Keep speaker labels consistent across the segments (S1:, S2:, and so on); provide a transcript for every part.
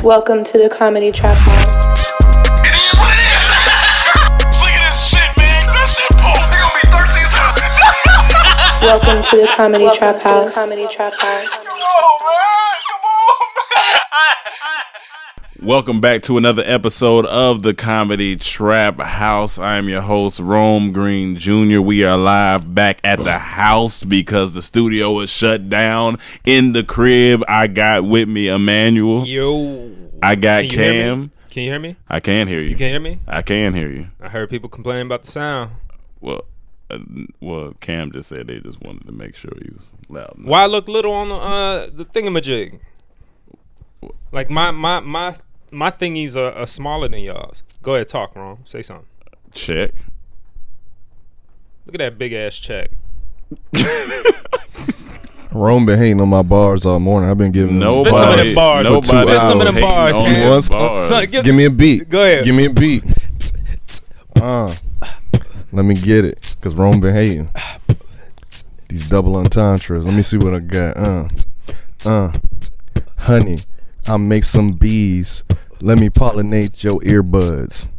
S1: Welcome to the Comedy Trap House.
S2: It is what it is. Look at this shit, man. That shit pulled. They gonna be thirsty as hell.
S1: Welcome to the Comedy Trap House. Comedy Trap House.
S2: Come on, man. Come on, man.
S3: Welcome back to another episode of the Comedy Trap House. I am your host, Rome Green Jr. We are live back at the house because the studio is shut down. In the crib, I got with me Emmanuel.
S4: Yo.
S3: I got Cam.
S4: Can you hear me?
S3: I can hear you.
S4: You can hear me?
S3: I can hear you.
S4: I heard people complaining about the sound.
S3: Well, Cam just said they just wanted to make sure he was loud enough.
S4: Why I look little on the thingamajig? Like my thingies are smaller than y'all's. Go ahead, talk, Ron. Say something.
S3: Check.
S4: Look at that big ass check.
S5: Rome been hating on my bars all morning. I've been giving
S3: Nobody.
S4: Spit some of them bars.
S5: For 2
S4: Spit some of them
S3: hating
S4: bars,
S3: on
S4: man.
S3: the bars.
S4: Son,
S5: Give me a beat.
S4: Go ahead.
S5: Give me a beat. Let me get it, cause Rome been hating. These double entendres. Let me see what I got. Honey, I make some bees. Let me pollinate your earbuds.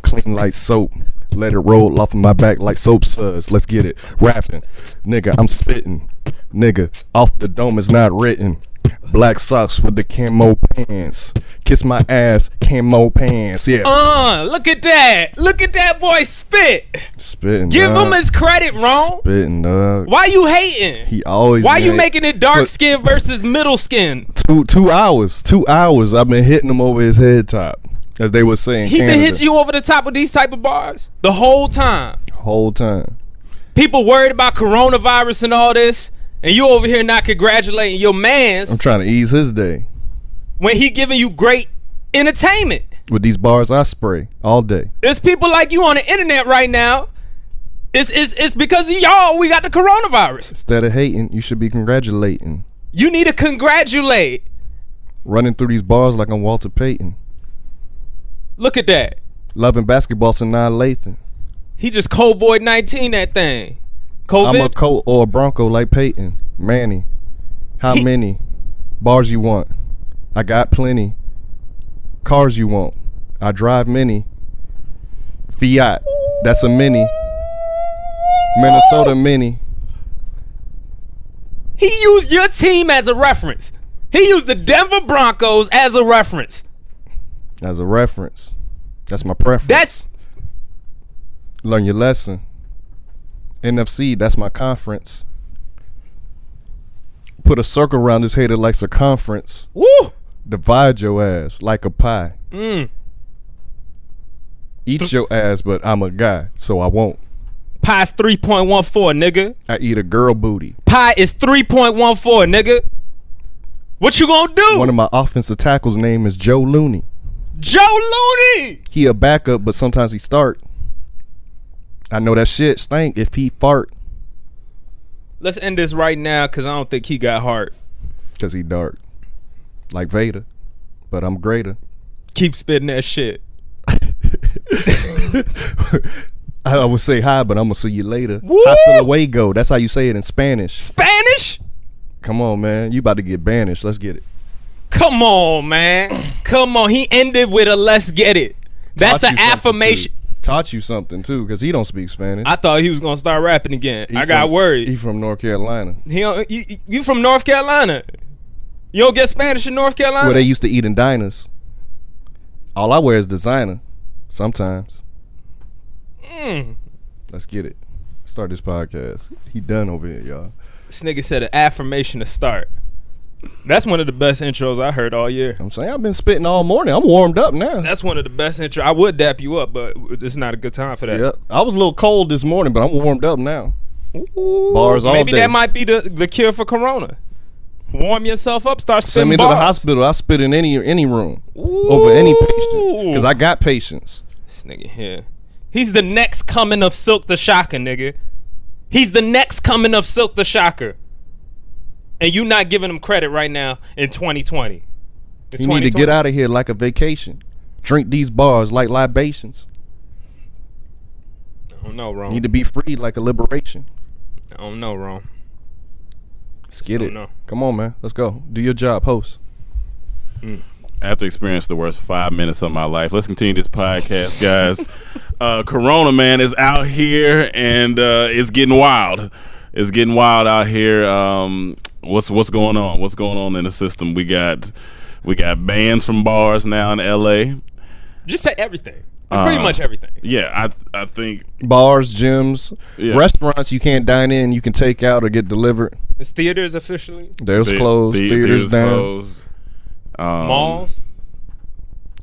S5: Clean like soap. Let it roll off of my back like soap suds. Let's get it. Rapping. Nigga, I'm spitting. Nigga, off the dome is not written. Black socks with the camo pants. Kiss my ass, camo pants. Yeah.
S4: Look at that. Look at that boy spit.
S5: Spitting.
S4: Give
S5: dog.
S4: him his credit, Ron.
S5: Spitting, dog.
S4: Why you hating?
S5: He always.
S4: Why you
S5: made-
S4: making it dark skin versus middle skin?
S5: 2 hours. 2 hours. I've been hitting him over his head top, as they were saying.
S4: He been
S5: Canada.
S4: hitting you over the top with these type of bars the whole time.
S5: Whole time.
S4: People worried about coronavirus and all this, and you over here not congratulating your mans
S5: I'm trying to ease his day
S4: when he giving you great entertainment.
S5: with these bars I spray all day.
S4: There's people like you on the internet right now. It's because of y'all we got the coronavirus.
S5: Instead of hating, you should be congratulating.
S4: You need to congratulate.
S5: Running through these bars like I'm Walter Payton.
S4: Look at that.
S5: Loving basketball, Sanaa Lathan.
S4: He just COVID-19 that thing. COVID.
S5: I'm a Colt or a Bronco like Peyton Manny. How many bars you want? I got plenty. Cars you want? I drive many. Fiat, that's a mini. Minnesota Mini.
S4: He used your team as a reference. He used the Denver Broncos as a reference.
S5: As a reference. That's my preference.
S4: That's
S5: Learn your lesson. NFC, that's my conference. Put a circle around his hater like circumference.
S4: woo.
S5: Divide your ass like a pie. Eat your ass, but I'm a guy, so I won't.
S4: Pie's 3.14, nigga.
S5: I eat a girl booty.
S4: Pie is 3.14, nigga. What you gonna do?
S5: One of my offensive tackles' name is Joe Looney.
S4: Joe Looney.
S5: He a backup, but sometimes he start. I know that shit stink if he fart.
S4: Let's end this right now because I don't think he got heart.
S5: Cause he dark. Like Vader. But I'm greater.
S4: Keep spitting that shit.
S5: I would say hi, but I'm gonna see you later.
S4: Woo!
S5: Hasta luego. That's how you say it in Spanish.
S4: Spanish?
S5: Come on, man. You about to get banished. Let's get it.
S4: Come on, man. Come on. He ended with a let's get it. That's
S5: Taught
S4: an
S5: you something,
S4: affirmation.
S5: too. Taught you something too, because he don't speak Spanish.
S4: I thought he was gonna start rapping again. I got worried.
S5: He from North Carolina.
S4: You from North Carolina? You don't get Spanish in North Carolina?
S5: Where they used to eat in diners. All I wear is designer. Sometimes. Let's get it. Start this podcast. He done over here, y'all.
S4: This nigga said an affirmation to start. That's one of the best intros I heard all year.
S5: I'm saying I've been spitting all morning. I'm warmed up now.
S4: That's one of the best intros. I would dap you up, but it's not a good time for that.
S5: Yep. I was a little cold this morning, but I'm warmed up now.
S4: Ooh,
S5: Bars all
S4: maybe
S5: day.
S4: that might be the cure for corona. Warm yourself up, start
S5: Send
S4: spitting
S5: me
S4: bars.
S5: to the hospital. I spit in any room over any patient
S4: Ooh.
S5: because I got patience.
S4: This nigga here. He's the next coming of Silk the Shocker, nigga. He's the next coming of Silk the Shocker. And you not giving him credit right now in 2020. It's
S5: You need to get out of here like a vacation. Drink these bars like libations.
S4: I don't know, Ron.
S5: Need to be free like a liberation.
S4: I don't know, Ron.
S5: Let's get
S4: Still
S5: it.
S4: no.
S5: Come on, man. Let's go. Do your job, host.
S3: After experiencing the worst 5 minutes of my life, let's continue this podcast, guys. Corona, man, is out here and it's getting wild. It's getting wild out here. What's going on? What's going on in the system? We got bans from bars now in LA.
S4: Just say everything. It's pretty much everything.
S3: Yeah, I think
S5: Bars, gyms, restaurants you can't dine in, you can take out or get delivered.
S4: It's theaters officially.
S5: There's closed. Theaters down.
S3: closed.
S4: Malls.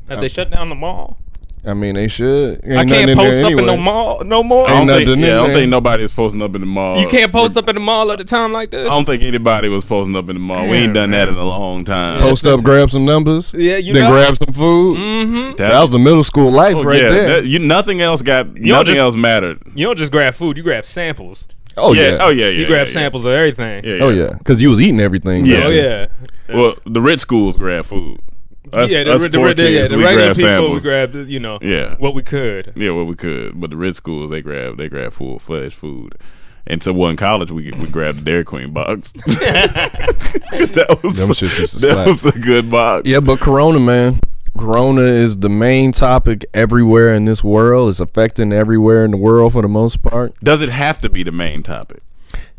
S4: Have they shut down the mall?
S5: I mean, they should.
S4: I can't post up in no mall no more.
S3: I don't think nobody is posting up in the mall.
S4: You can't post up in the mall at a time like this?
S3: I don't think anybody was posting up in the mall. We ain't done that in a long time.
S5: Post up, grab some numbers.
S4: Yeah, you
S5: then
S4: know.
S5: grab some food.
S4: Mm-hmm.
S5: That was the middle school life right there.
S3: Nothing else else mattered.
S4: You don't just grab food, you grab samples.
S5: Oh yeah.
S4: You grab samples of everything.
S5: Oh yeah, because you was eating everything.
S3: Yeah.
S4: Oh yeah.
S3: Well, the rich schools grab food.
S4: The regular people, we grabbed, what we could.
S3: Yeah, what we could. But the rich schools, they grab full-fledged food. And so, in college, we grabbed the Dairy Queen box. that was a good box.
S5: Yeah, but Corona, man. Corona is the main topic everywhere in this world. It's affecting everywhere in the world for the most part.
S3: Does it have to be the main topic?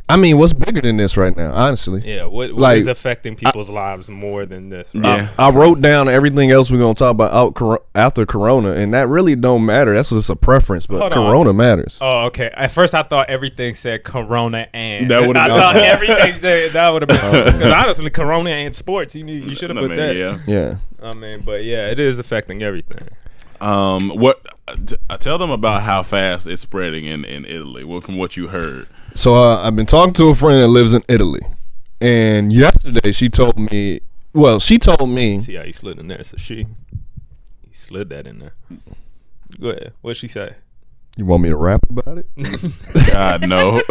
S5: I mean, what's bigger than this right now, honestly?
S4: Yeah, what is affecting people's lives more than this? Right?
S3: Yeah.
S5: I wrote down everything else we're going to talk about after Corona, and that really don't matter. That's just a preference, but Corona matters.
S4: Oh, okay. At first, I thought everything said Corona and.
S3: That would've been
S4: I thought everything said that would have been. Because honestly, Corona and sports, you should have put that.
S5: Yeah.
S4: I mean, but yeah, it is affecting everything.
S3: Tell them about how fast it's spreading in Italy. From what you heard.
S5: So I've been talking to a friend that lives in Italy, and yesterday she told me.
S4: See how he slid in there? So he slid that in there. Go ahead. What'd she say?
S5: You want me to rap about it?
S3: God no.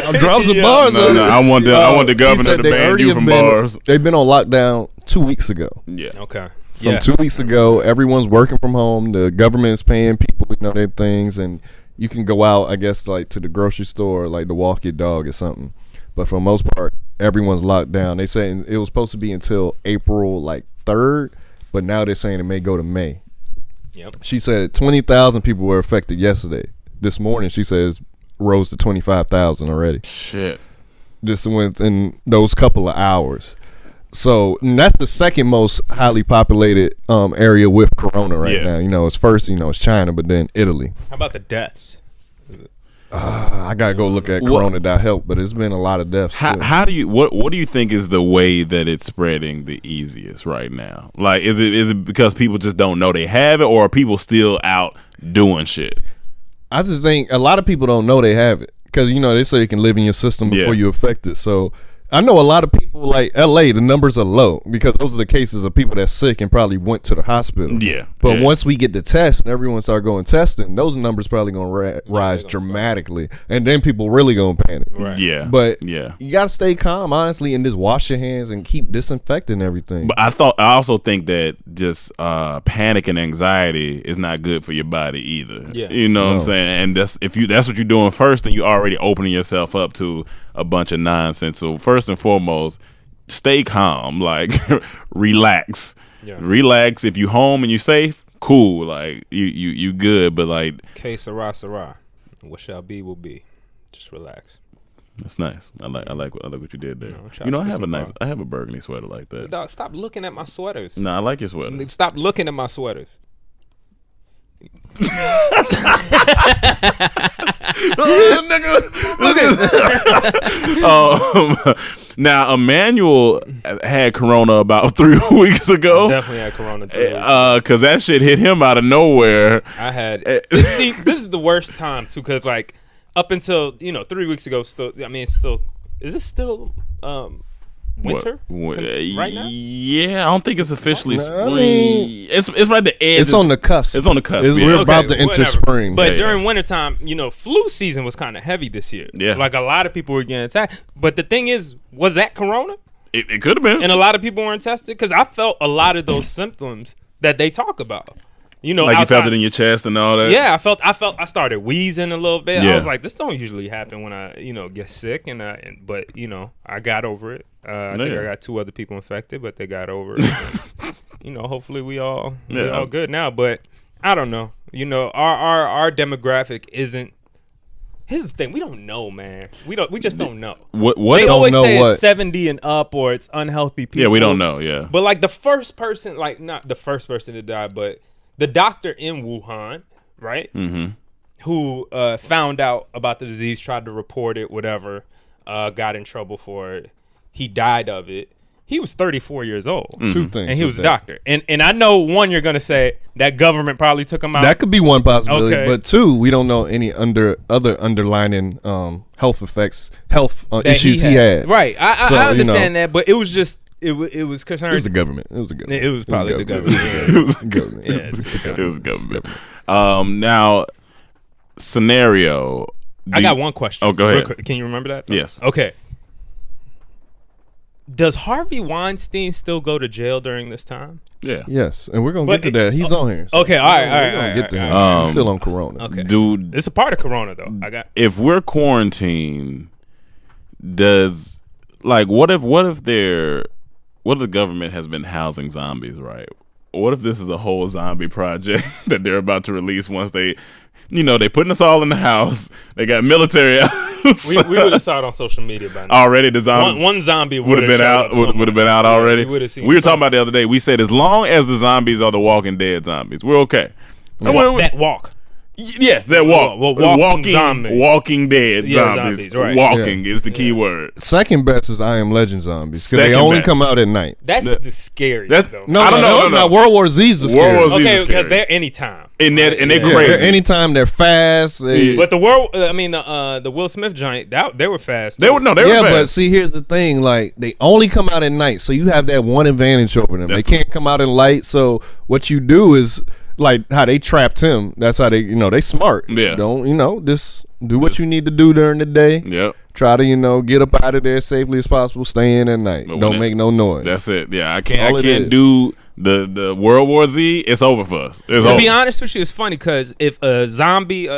S5: I'll drop some bars.
S3: No, I want the governor to ban you from bars.
S5: They've been on lockdown 2 weeks ago.
S3: Yeah.
S4: Okay.
S5: From 2 weeks ago, everyone's working from home. The government is paying people, their things, and you can go out, I guess, like to the grocery store, like to walk your dog or something. But for the most part, everyone's locked down. They say it was supposed to be until April 3rd, but now they're saying it may go to May.
S4: Yep.
S5: She said 20,000 people were affected yesterday. This morning, she says rose to 25,000 already.
S3: Shit.
S5: Just within those couple of hours. So that's the second most highly populated area with Corona right now. It's first, it's China, but then Italy.
S4: How about the deaths?
S5: I gotta go look at Corona.health, but it's been a lot of deaths.
S3: How do you what do you think is the way that it's spreading the easiest right now? Like, is it because people just don't know they have it, or are people still out doing shit?
S5: I just think a lot of people don't know they have it because they say it can live in your system before you affect it. So I know a lot of people like LA, the numbers are low because those are the cases of people that's sick and probably went to the hospital.
S3: Yeah.
S5: But once we get the test and everyone start going testing, those numbers probably going to rise dramatically. And then people really going to panic.
S4: Right.
S3: Yeah.
S5: But you got to stay calm, honestly, and just wash your hands and keep disinfecting everything.
S3: But I also think that just panic and anxiety is not good for your body either.
S4: Yeah.
S3: You know what I'm saying? And that's what you're doing first, then you're already opening yourself up to a bunch of nonsense. So first and foremost, stay calm, like relax.
S4: Yeah.
S3: Relax. If you home and you safe, cool. Like you good, but like
S4: Que sera, sera. What shall be will be. Just relax.
S3: that's nice. I like what you did there.
S4: No,
S3: I have a burgundy sweater like that.
S4: Dog, stop looking at my sweaters.
S3: No, I like your sweater.
S4: Stop looking at my sweaters.
S3: Now Emmanuel had Corona about 3 weeks ago.
S4: Definitely had Corona.
S3: Because that shit hit him out of nowhere.
S4: I had. See, this is the worst time too, because like up until 3 weeks ago, still. I mean, it's still. Is it still winter right now?
S3: Yeah, I don't think it's officially spring.
S5: I mean,
S3: it's right at the edge.
S5: It's on the cusp.
S3: It's on the cusp.
S5: We're about to enter spring.
S4: But during wintertime, flu season was kind of heavy this year.
S3: Yeah.
S4: Like a lot of people were getting attacked. But the thing is, was that Corona?
S3: It could have been.
S4: And a lot of people weren't tested? Because I felt a lot of those symptoms that they talk about. you know,
S3: Like
S4: outside,
S3: you felt it in your chest and all that.
S4: Yeah, I started wheezing a little bit.
S3: Yeah.
S4: I was like, this don't usually happen when I, you know, get sick, but you know, I got over it. I think I got 2 other people infected, but they got over it. And, you know, hopefully we all good now. But I don't know. You know, our demographic isn't. Here's the thing: we don't know, man. We just don't know.
S3: What
S4: they
S3: don't
S4: always
S5: know
S4: say
S5: what?
S4: it's 70 and up, or it's unhealthy people.
S3: Yeah, we don't know. Yeah,
S4: But like the first person, like not the first person to die, but the doctor in Wuhan, right?
S3: Mm-hmm.
S4: Who found out about the disease, tried to report it, whatever, got in trouble for it. He died of it. He was 34 years old.
S5: 2 things.
S4: And he was a
S5: with that.
S4: doctor. And I know, one, you're going to say that government probably took him out.
S5: That could be one possibility,
S4: Okay.
S5: but 2, we don't know any other underlining health effects,
S4: that
S5: issues he had.
S4: Right. I
S5: So,
S4: understand that, but it was just, it was
S5: It was
S4: concerned.
S5: the government. It was the government.
S4: It was probably the government.
S5: It was the government.
S4: Yeah, it's the
S3: it was government. Now, scenario.
S4: I got one question.
S3: Oh, go
S4: real
S3: ahead.
S4: quick. Can you remember that?
S3: Yes.
S4: Okay. Does Harvey Weinstein still go to jail during this time?
S3: Yeah.
S5: Yes, and we're gonna
S4: But
S5: get to that. He's on here.
S4: Okay, all right,
S5: We're gonna get to him. He's still on Corona.
S4: Okay.
S3: Dude,
S4: It's a part of Corona, though.
S3: if we're quarantined, does what if the government has been housing zombies, right? What if this is a whole zombie project that they're about to release once they putting us all in the house. They got military out.
S4: We would have saw it on social media by now.
S3: Already the zombies
S4: One zombie
S3: would have been out. Would have been out already.
S4: We would've seen
S3: We were talking
S4: something.
S3: about the other day. We said as long as the zombies are the Walking Dead zombies, we're okay.
S4: That walk.
S3: Yes, that walk. Walking Dead
S4: Yeah,
S3: zombies.
S4: zombies, right.
S3: Walking is the key word.
S5: Second best is I Am Legend zombies because they
S3: Second
S5: only
S3: best.
S5: come out at night.
S4: That's the scariest,
S3: That's-
S4: though.
S5: No,
S3: I don't know.
S5: no, not World War Z's the
S3: World War
S5: scariest.
S3: Z-
S4: Okay,
S3: is
S4: because
S3: scary.
S4: they're anytime.
S3: And they're
S5: Yeah,
S3: crazy.
S5: anytime they're fast. They,
S4: But the Will Smith giant, they were fast.
S3: They were
S5: yeah,
S3: fast.
S5: but see, here's the thing: like they only come out at night, so you have that one advantage over them.
S3: That's
S5: They can't come out in light. So what you do is like how they trapped him. That's how they smart.
S3: Yeah.
S5: Don't just do what you need to do during the day.
S3: Yep.
S5: Try to get up out of there as safely as possible. Stay in at night.
S3: But when
S5: Don't
S3: it-
S5: make no noise.
S3: That's it. Yeah, I
S5: all
S3: can't
S5: it is.
S3: do the World War Z. It's over for us. It's
S4: To
S3: over.
S4: be honest with you, it's funny because if a zombie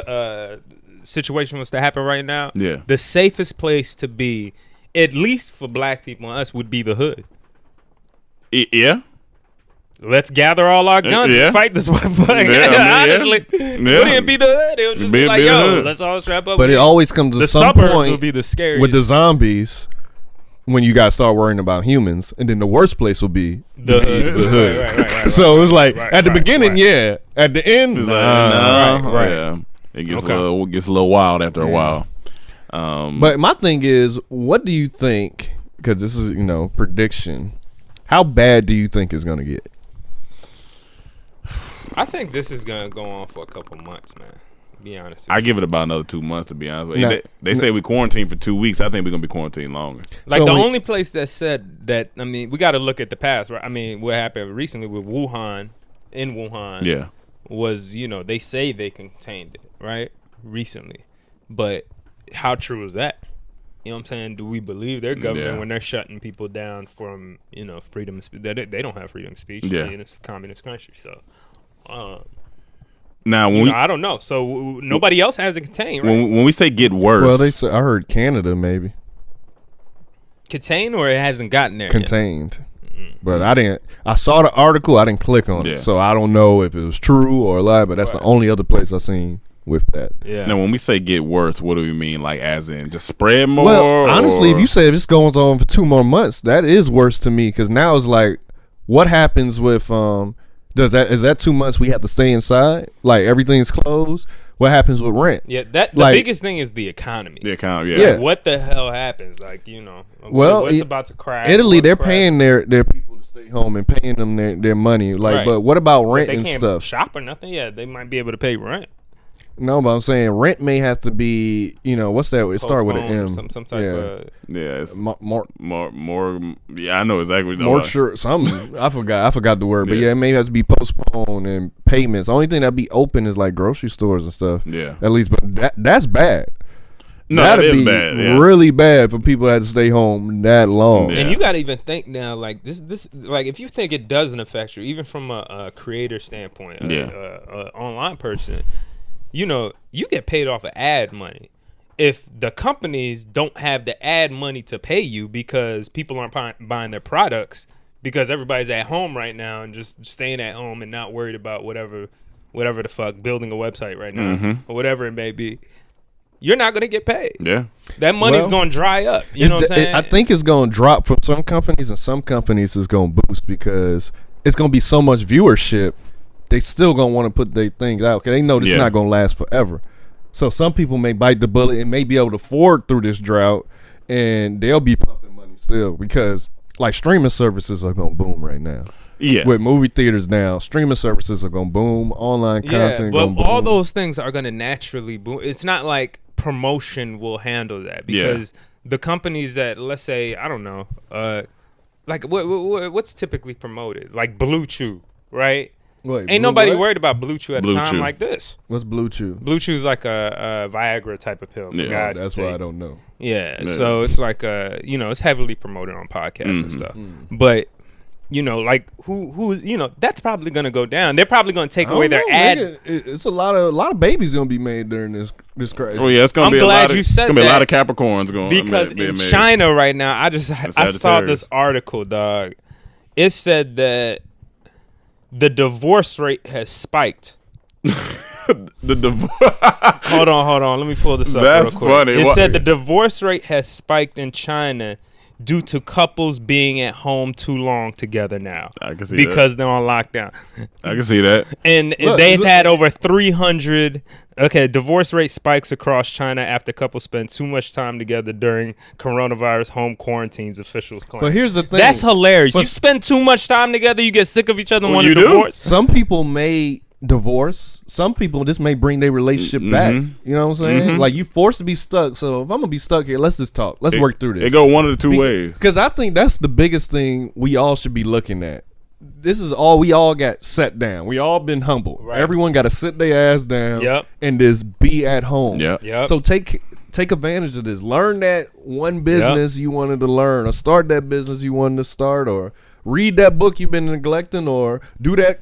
S4: situation was to happen right now,
S3: Yeah.
S4: the safest place to be, at least for black people and us, would be the hood.
S3: Yeah.
S4: Let's gather all our guns
S3: Yeah.
S4: and fight this motherfucker.
S3: Yeah, I mean, yeah.
S4: Honestly,
S3: Yeah.
S4: wouldn't it be the hood? It would just be like,
S3: Be the
S4: yo,
S3: hood.
S4: let's all strap up.
S5: But it always comes to
S4: the
S5: some
S4: suburbs
S5: point
S4: would be the scariest.
S5: with the zombies when you gotta start worrying about humans, and then the worst place will be
S4: the hood.
S5: the hood.
S4: Right.
S5: So it was like
S4: Right,
S5: at the
S4: right,
S5: beginning,
S4: right.
S5: yeah. At the end,
S3: It's
S5: nah.
S3: like, no,
S4: right.
S3: Yeah. It gets
S4: Okay.
S3: a little wild after a
S5: Yeah.
S3: while.
S5: But my thing is, what do you think? Because this is prediction. How bad do you think it's gonna get?
S4: I think this is gonna go on for a couple months, man. Be honest. With
S3: I
S4: you.
S3: give it about another 2 months to be honest with you.
S5: No.
S3: They say we quarantine for 2 weeks. I think we're gonna be quarantined longer.
S4: Like
S5: So
S4: the
S5: we-
S4: only place that said that, I mean, we got to look at the past, right? I mean, what happened recently with Wuhan,
S3: Yeah.
S4: was, they say they contained it, right? Recently. But how true is that? You know what I'm saying? Do we believe their government
S3: Yeah.
S4: when they're shutting people down from, freedom of speech? They don't have freedom of speech
S3: Yeah.
S4: in this communist country. So,
S3: Now when we
S4: I don't know. So nobody else has it contained, right?
S3: when we say get worse,
S5: Well, they say I heard Canada maybe
S4: Contained, or it hasn't gotten there yet?
S5: contained, but I didn't. I saw the article. I didn't click on
S3: Yeah.
S5: it, so I don't know if it was true or a lie. But that's the
S4: Right.
S5: only other place I seen with that.
S4: Yeah.
S3: now when we say get worse, what do we mean? Like as in just spread more?
S5: Well, honestly,
S3: or-
S5: if you say this goes on for 2 more months, that is worse to me because now it's like, what happens with is that 2 months we have to stay inside? Like everything's closed. What happens with rent?
S4: Yeah, the
S5: Like-
S4: biggest thing is the economy.
S3: the account, yeah.
S5: Yeah.
S4: What the hell happens? Like,
S5: Well,
S4: what's
S5: it-
S4: about to crash?
S5: Italy,
S4: What's
S5: they're
S4: crash?
S5: paying their people to stay home and paying them their money. Like,
S4: Right.
S5: but what about
S4: But
S5: rent
S4: they
S5: and
S4: can't
S5: stuff?
S4: shop or nothing. Yeah, they might be able to pay rent.
S5: No, but I'm saying rent may have to be. What's that? It started with an
S4: Postponed
S5: M.
S4: or some type
S5: yeah.
S4: of.
S3: Yeah, it's
S5: More
S3: more. Yeah, I know exactly. What you're
S5: more
S3: talking
S5: sure something. I forgot the word, but
S3: Yeah.
S5: yeah, it may have to be postponed and payments. The only thing that be open is like grocery stores and stuff.
S3: Yeah.
S5: At least, but that's bad.
S3: No,
S5: That'd
S3: that is
S5: be
S3: bad. Yeah.
S5: really bad for people that have to stay home that long.
S3: Yeah.
S4: And you got to even think now, like this, like if you think it doesn't affect you, even from a creator standpoint, a online person, you know, you get paid off of ad money. If the companies don't have the ad money to pay you because people aren't buying their products because everybody's at home right now and just staying at home and not worried about whatever the fuck, building a website right now or whatever it may be, you're not going to get paid.
S3: Yeah.
S4: That money's going to dry up. You know what I'm saying?
S5: I think it's going to drop from some companies, and some companies is going to boost because it's going to be so much viewership. They still going to want to put their things out because they know it's not going to last forever. So some people may bite the bullet and may be able to afford through this drought, and they'll be pumping money still because like streaming services are going to boom right now.
S3: Yeah.
S5: With movie theaters now, streaming services are going to boom. Online content going to boom.
S4: All those things are going to naturally boom. It's not like promotion will handle that because the companies that, let's say, I don't know, like what's typically promoted? Like Blue Chew, right?
S5: Wait,
S4: Ain't nobody worried about Blue Chew at a time like this.
S5: What's Blue Chew?
S4: Blue Chew is like a Viagra type of pill for guys.
S5: That's
S4: to
S5: why
S4: take.
S5: I don't know.
S4: Yeah, so it's like you know, it's heavily promoted on podcasts and stuff. But you know, like who you know, that's probably gonna go down. They're probably gonna take away their ad.
S5: Nigga, it's a lot of babies gonna be made during this crisis.
S3: Oh yeah, it's gonna
S4: I'm
S3: be a
S4: glad
S3: lot of,
S4: you said
S3: it's gonna be a lot of
S4: that.
S3: Capricorns going
S4: Because
S3: being
S4: in
S3: made.
S4: China right now, I saw this article, dog. It said that the divorce rate has spiked.
S3: the divorce.
S4: Hold on. Let me pull this up.
S3: That's
S4: real quick.
S3: funny.
S4: It
S3: What-
S4: said the divorce rate has spiked in China due to couples being at home too long together now.
S3: I can see
S4: because they're on lockdown.
S3: I can see that.
S4: And they've had over 300. Okay, divorce rate spikes across China after couples spend too much time together during coronavirus home quarantines, officials claim.
S5: But here's the thing.
S4: That's hilarious.
S5: But-
S4: You spend too much time together, you get sick of each other and want
S3: you
S4: to
S3: do?
S4: divorce.
S5: Some people may divorce. Some people, this may bring their relationship back. You know what I'm saying? Like, you forced to be stuck. So if I'm gonna be stuck here, let's just talk. Let's work through this.
S3: It go one of the two ways.
S5: Because I think that's the biggest thing we all should be looking at. This is all we all got set down. We all been humble.
S4: Right.
S5: Everyone got to sit their ass down.
S4: Yep.
S5: And just be at home.
S3: Yep.
S5: So take advantage of this. Learn that one business you wanted to learn, or start that business you wanted to start, or read that book you've been neglecting, or do that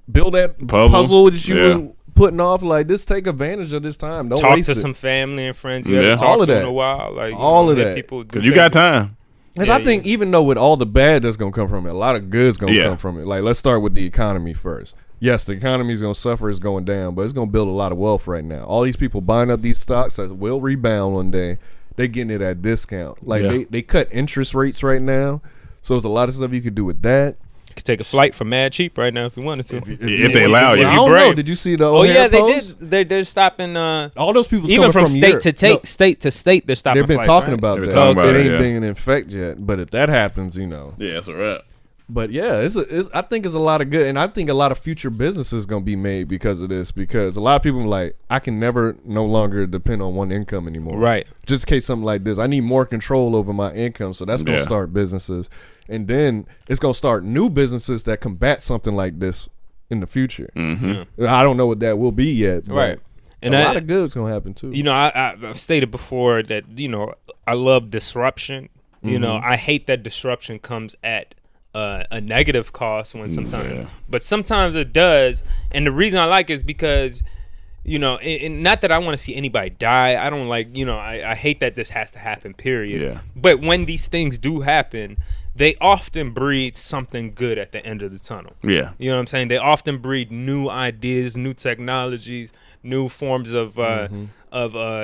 S5: build that puzzle that you were putting off. Like, just take advantage of this time. Don't
S4: Talk
S5: waste
S4: to
S5: it.
S4: some family and friends you haven't
S5: All
S4: talked
S5: of
S4: to
S5: that.
S4: in a while. Like,
S5: All of
S4: let
S5: that.
S4: people do
S3: Because you
S4: things.
S3: got time.
S5: Because
S4: Yeah,
S5: I think even though with all the bad that's going to come from it, a lot of good's going to come from it. Like, let's start with the economy first. Yes, the economy is going to suffer. It's going down, but it's going to build a lot of wealth right now. All these people buying up these stocks that will rebound one day, they getting it at discount. Like, they cut interest rates right now. So there's a lot of stuff you could do with that.
S4: You could take a flight for mad cheap right now if you wanted to.
S3: If they allow you.
S5: I don't
S4: brave.
S5: know. Did you see the
S4: Oh yeah,
S5: O'Hare
S4: they
S5: post?
S4: did. They're stopping.
S5: All those people
S4: Even from state
S5: Europe.
S4: to state to state, they're stopping.
S5: They've been
S4: flights,
S5: talking
S4: right?
S5: about
S3: They've
S5: that.
S3: been talking about
S5: it
S3: it,
S5: ain't
S3: yeah.
S5: been in effect yet, but if that happens, you know.
S3: Yeah, that's a wrap.
S5: But yeah, I think it's a lot of good, and I think a lot of future businesses gonna be made because of this. Because a lot of people are like, I can no longer depend on one income anymore.
S4: Right.
S5: Just in case something like this, I need more control over my income. So that's gonna
S3: Yeah.
S5: start businesses, and then it's gonna start new businesses that combat something like this in the future. I don't know what that will be yet. But
S4: Right. And
S5: a lot of good's gonna happen too.
S4: You know, I've stated before that, you know, I love disruption. You know, I hate that disruption comes at a negative cost when sometimes, but sometimes it does. And the reason I like it is because, you know, and not that I want to see anybody die. I don't like, you know, I hate that this has to happen, period.
S3: Yeah.
S4: But when these things do happen, they often breed something good at the end of the tunnel.
S3: Yeah.
S4: You know what I'm saying? They often breed new ideas, new technologies, new forms of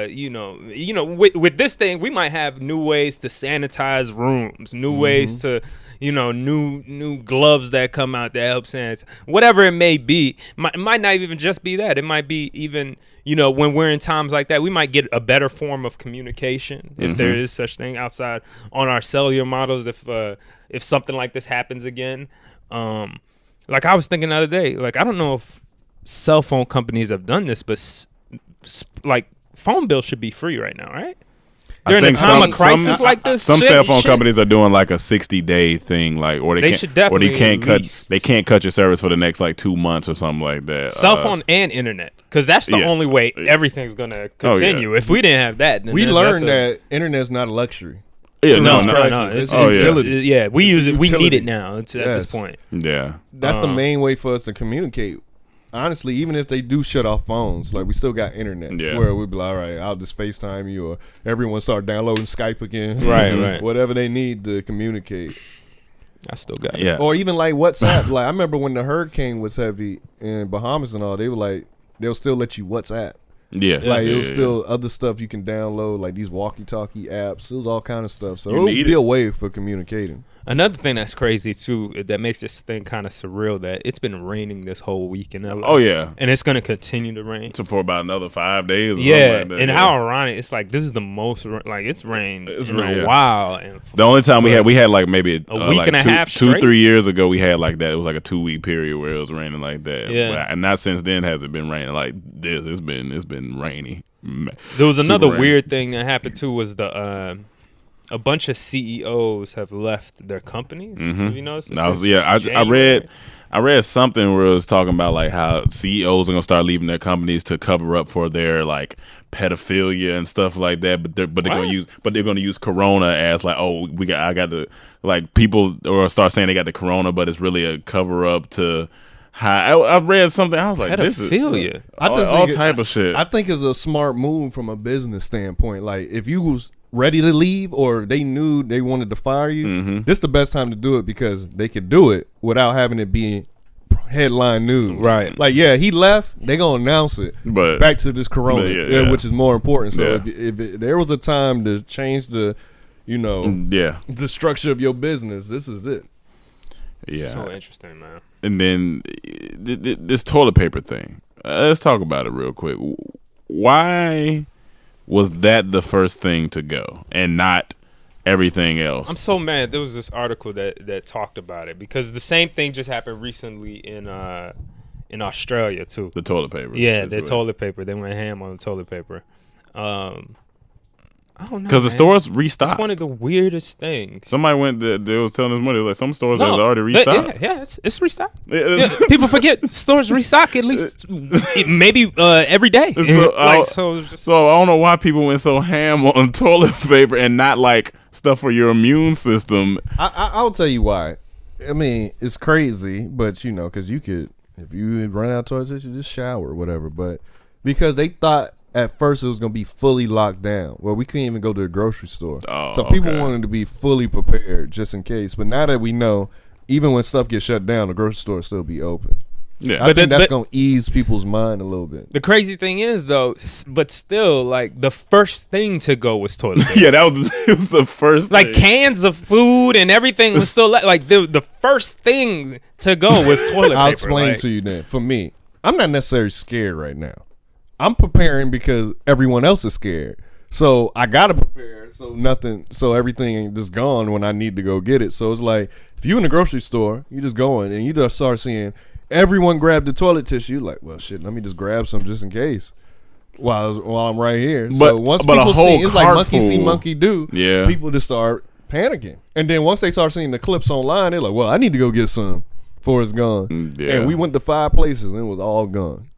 S4: you know, with this thing, we might have new ways to sanitize rooms, new ways to, you know, new gloves that come out that help sanitize, whatever it may be. It might not even just be that. It might be even, you know, when we're in times like that, we might get a better form of communication if there is such thing outside on our cellular models. If something like this happens again, like I was thinking the other day, like I don't know if cell phone companies have done this, but like phone bills should be free right now, right? During
S3: I
S4: a
S3: think
S4: time of crisis like this,
S3: some
S4: shit,
S3: cell phone
S4: you should-
S3: companies are doing like a 60-day thing, like or
S4: They
S3: can't,
S4: should definitely
S3: or they can't
S4: at
S3: cut
S4: least.
S3: they can't cut your service for the next like 2 months or something like that.
S4: Cell phone and internet, because that's the
S3: yeah.
S4: only way everything's gonna continue. If we didn't have that, then
S5: We
S4: that's
S5: learned
S4: a-
S5: that internet's not a luxury.
S3: Yeah,
S4: No,
S3: no,
S4: no,
S5: It's
S4: it's
S5: utility.
S4: yeah, we
S5: It's
S4: use it. We need
S5: utility.
S4: it now. It's at this
S5: Yes.
S4: point.
S3: yeah.
S5: That's the main way for us to communicate. Honestly, even if they do shut off phones, like we still got internet.
S3: Yeah.
S5: Where we'd be like, all right, I'll just FaceTime you, or everyone start downloading Skype again.
S4: Right.
S5: Whatever they need to communicate.
S4: I still got it.
S3: Yeah.
S5: Or even like WhatsApp. Like I remember when the hurricane was heavy in Bahamas and all, they were like, they'll still let you WhatsApp.
S3: Yeah.
S5: Like
S3: yeah,
S5: it was
S3: yeah,
S5: still other stuff you can download, like these walkie-talkie apps. It was all kind of stuff. So
S3: You
S5: it would
S3: need
S5: be
S3: it.
S5: a way for communicating.
S4: Another thing that's crazy too, that makes this thing kind of surreal, that it's been raining this whole week in LA.
S3: Oh yeah.
S4: And it's gonna continue to rain.
S3: So for about another 5 days. Or
S4: Yeah,
S3: something like that,
S4: and
S3: yeah.
S4: how ironic! It's like this is the most like it's rained
S3: It's
S4: in
S3: rain,
S4: a
S3: yeah.
S4: while. And
S3: The only time we had like maybe
S4: A week
S3: like
S4: and a half
S3: 2,
S4: straight?
S3: 3 years ago we had like that. It was like a 2-week period where it was raining like that.
S4: Yeah.
S3: And not since then has it been raining like this. It's been rainy.
S4: there was another
S3: Super rainy.
S4: weird thing that happened too. Was the a bunch of CEOs have left their companies. Have you noticed? this
S3: I was,
S4: since
S3: yeah, I
S4: January?
S3: read something where it was talking about like how CEOs are gonna start leaving their companies to cover up for their like pedophilia and stuff like that. But they're gonna use Corona as like, oh, I got the like people or start saying they got the Corona, but it's really a cover up to. I read something. I was like, this is
S4: Pedophilia.
S5: I just
S3: all
S5: think
S3: type of shit.
S5: I think it's a smart move from a business standpoint. Like if you was ready to leave or they knew they wanted to fire you,
S3: Mm-hmm.
S5: this is the best time to do it because they could do it without having it be headline news.
S4: Right.
S5: Like, yeah, he left. They gonna announce it.
S3: But-
S5: back to this Corona,
S3: but yeah.
S5: which is more important. So
S3: Yeah.
S5: if there was a time to change the,
S3: yeah,
S5: the structure of your business, this is it.
S3: yeah.
S4: So interesting, man.
S3: And then this toilet paper thing. Let's talk about it real quick. Why was that the first thing to go and not everything else?
S4: I'm so mad. There was this article that talked about it because the same thing just happened recently in Australia too.
S3: The toilet paper.
S4: Yeah, the
S3: situation.
S4: toilet paper. They went ham on the toilet paper. I don't know.
S3: Because the
S4: man.
S3: stores restocked.
S4: It's one of the weirdest things.
S3: Somebody went. They was telling us money. Like some stores have already restocked.
S4: Yeah, it's restocked.
S3: Yeah,
S4: Yeah, people forget stores restock at least maybe every day.
S3: So,
S4: it's just,
S3: So I don't know why people went so ham on toilet paper and not like stuff for your immune system.
S5: I'll tell you why. I mean, it's crazy, but because you could, if you run out of toilet tissue, just shower or whatever. But because they thought at first it was going to be fully locked down. Well, we couldn't even go to the grocery store.
S3: Oh,
S5: so people
S3: okay.
S5: wanted to be fully prepared just in case. But now that we know, even when stuff gets shut down, the grocery store will still be open.
S3: Yeah,
S5: I think that's
S4: but-
S5: going to ease people's mind a little bit.
S4: the crazy thing is though, but still, like the first thing to go was toilet paper.
S3: yeah, that was it was the first.
S4: Like
S3: thing.
S4: cans of food and everything was still like the first thing to go was toilet paper.
S5: I'll explain
S4: like,
S5: to you then. For me, I'm not necessarily scared right now. I'm preparing because everyone else is scared. So I gotta prepare so everything ain't just gone when I need to go get it. So it's like if you in the grocery store, you just going and you just start seeing everyone grab the toilet tissue, you're like, well shit, let me just grab some just in case. While I'm right here. So
S3: But-
S5: once
S3: but a
S5: people
S3: whole
S5: see it's like
S3: cart
S5: monkey see
S3: full.
S5: monkey do,
S3: Yeah.
S5: people just start panicking. And then once they start seeing the clips online, they're like, well, I need to go get some before it's gone.
S3: Yeah.
S5: And we went to 5 places and it was all gone.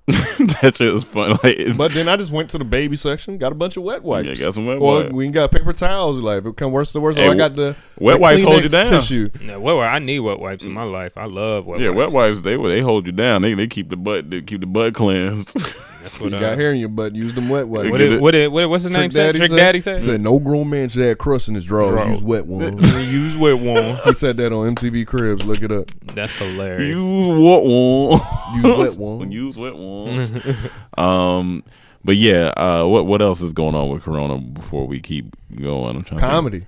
S3: that shit was fun. Like,
S5: But then I just went to the baby section, got a bunch of wet wipes.
S3: Yeah, got some wet
S5: or
S3: wipes.
S5: we got paper towels. Like if it come worse to worse,
S3: Hey,
S5: I got the
S3: wet
S5: the
S3: wipes hold you
S5: Kleenex
S3: down.
S5: Tissue.
S4: no, I need wet wipes in my life. I love wet
S3: yeah,
S4: wipes.
S3: wet wipes they hold you down. They keep the butt cleansed.
S4: That's what
S5: You got hair in your butt. Use them wet wipes.
S4: what's his name said? Trick Daddy said?
S5: Said no grown man should have crust in his drawers. Use wet ones.
S4: Use wet one.
S5: He said that on MTV Cribs. Look it up.
S4: That's hilarious.
S3: Use what one?
S5: Use wet ones.
S3: Use wet ones. But yeah, what else is going on with Corona before we keep going? I'm trying to think.
S5: Comedy.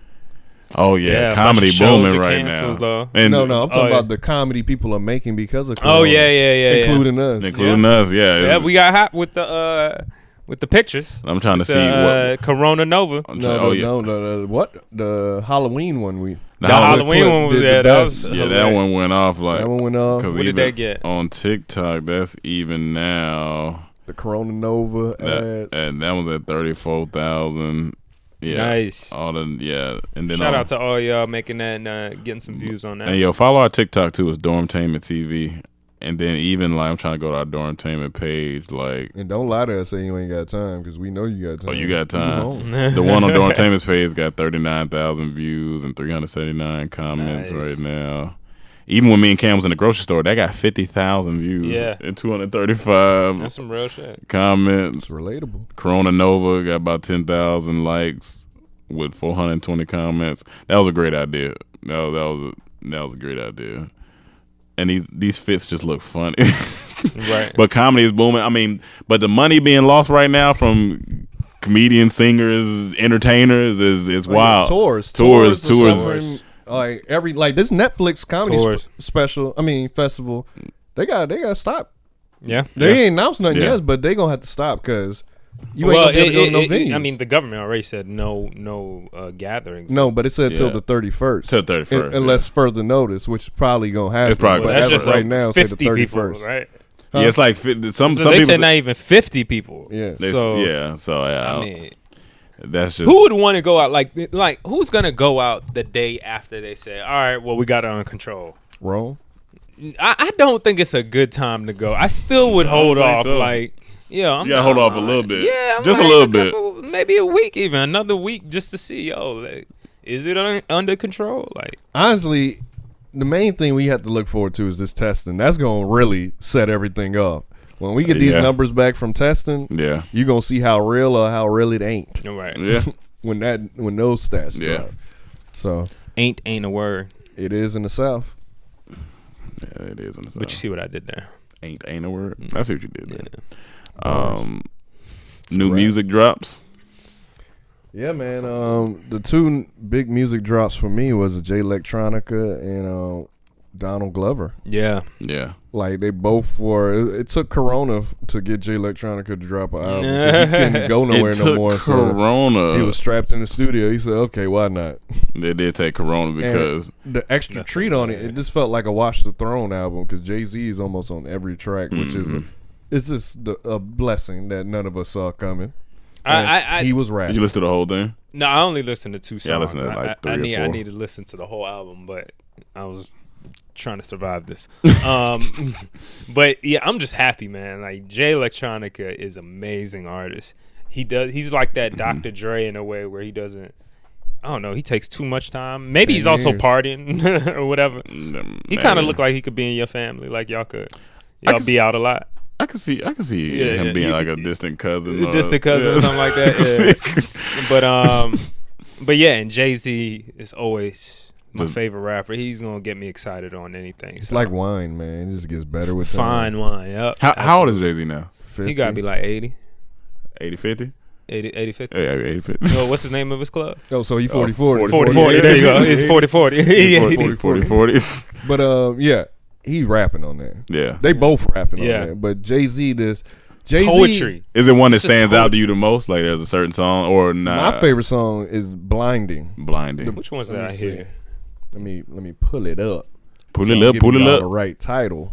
S3: Oh yeah,
S4: Yeah, a
S3: comedy
S4: bunch of shows
S3: booming
S4: are
S3: right
S4: canceled,
S3: now.
S4: though.
S3: And
S5: No, I'm talking
S4: yeah.
S5: about the comedy people are making because of Corona.
S4: Oh yeah.
S5: including us.
S3: including us. Yeah,
S4: Yeah, we got hot with the pictures.
S3: I'm trying to see
S4: The,
S3: what.
S4: Corona Nova.
S3: I'm trying,
S5: No, what the Halloween one we.
S3: The
S4: Halloween one was
S5: did the
S4: that
S5: best.
S4: was
S3: Yeah, that
S4: hilarious.
S3: one went off like.
S5: That one went off.
S3: 'cause
S4: What did
S3: even
S4: they get?
S3: on TikTok? That's even now.
S5: The Corona Nova ads.
S3: And that was at 34,000. Yeah,
S4: Nice.
S3: All the and then
S4: Shout out to all y'all making that and getting some views on that.
S3: And yo, follow our TikTok too. It's Dormtainment TV. And then even like I'm trying to go to our Dormtainment page, like.
S5: And don't lie to us saying you ain't got time because we know you got time.
S3: Oh, you got time. The one on Dormtainment's page got 39,000 views and 379 comments right now. Even when me and Cam was in the grocery store, that got 50,000 views.
S4: Yeah.
S3: And 235.
S4: That's some real shit.
S5: It's
S3: Comments.
S5: relatable.
S3: Corona Nova got about 10,000 likes with 420 comments. That was a great idea. That was a great idea. And these fits just look funny.
S4: Right.
S3: But comedy is booming. I mean, but the money being lost right now from comedians, singers, entertainers is wild.
S5: Tours. Like this Netflix comedy special. I mean festival. They gotta stop.
S4: Yeah.
S5: They ain't announced nothing
S3: Yeah.
S5: yet, but they gonna have to stop because you ain't gonna be able to go to no venues.
S4: I mean, the government already said no gatherings.
S5: No, but it said till the 31st.
S3: Till 31st,
S5: unless further notice, which is probably gonna happen.
S3: It's probably
S5: but
S3: gonna
S5: as
S3: happen.
S5: of right now, say the
S4: 50 people,
S5: 31st.
S4: right?
S3: Yeah, it's like some
S4: So
S3: people
S4: they said not even 50 people.
S5: Yeah.
S3: I
S4: mean,
S3: that's just
S4: who would want to go out like who's gonna go out the day after they say, all right, well, we got it under control?
S5: Rome.
S4: I don't think it's a good time to go. I still would hold
S3: think
S4: off.
S3: so.
S4: Like, I'm
S3: you gotta hold off a little bit.
S4: Yeah, I'm
S3: just a
S4: like
S3: little bit.
S4: maybe a week, even another week, just to see. Like, is it under control? Like,
S5: Honestly, the main thing we have to look forward to is this testing. That's gonna really set everything up. When we get these numbers back from testing, you're gonna see how real or how real it ain't.
S4: right?
S3: Yeah.
S5: when those stats drop. So
S4: ain't a word.
S5: It is in the South.
S3: Yeah, it is in the South.
S4: But you see what I did there?
S3: Ain't a word. I see what you did there. New music drops.
S5: Yeah, man. The two big music drops for me was Jay Electronica and Donald Glover.
S3: Yeah.
S5: Like they both were. It took Corona to get Jay Electronica to drop an album. 'Cause he couldn't go nowhere no more.
S3: Corona.
S5: So he was strapped in the studio. He said, "Okay, why not?"
S3: They did take Corona because
S5: and the extra treat on it. It just felt like a Watch the Throne album because Jay-Z is almost on every track, which is it's just a blessing that none of us saw coming. He was rapping.
S3: Did you listen to the whole thing?
S4: No, I only listened to 2 songs.
S3: Yeah, I listened to like 3 or 4.
S4: I need to listen to the whole album, but I was trying to survive this. But yeah, I'm just happy, man. Like Jay Electronica is amazing artist. He's like that Dr. Dre in a way where he doesn't. I don't know. He takes too much time. Maybe he's also partying or whatever. He kind of looked like he could be in your family. Like y'all be out a lot.
S3: I can see him being like a distant cousin.
S4: Or something like that. Yeah. But yeah, and Jay-Z is always my favorite rapper. He's gonna get me excited on anything.
S5: It's like wine, man. It just gets better with
S4: fine
S5: time.
S4: Wine. Yep.
S3: How old is Jay-Z now?
S5: 50.
S4: He gotta be like 80.
S3: 80, 50?
S4: 80, 50.
S3: Yeah, 80, 50.
S4: So what's the name of his club?
S5: Oh, so he 40, 40.
S4: 40. There you go. It's 40, 40.
S3: 40.
S5: But yeah, he rapping on that.
S3: Yeah.
S5: They both rapping on that. But Jay-Z,
S4: poetry.
S3: Is it one that stands out to you the most? Like there's a certain song or not?
S5: My favorite song is Blinding.
S4: Which one's that I hear?
S5: Let me pull it up.
S3: Pull it up.
S5: The right title.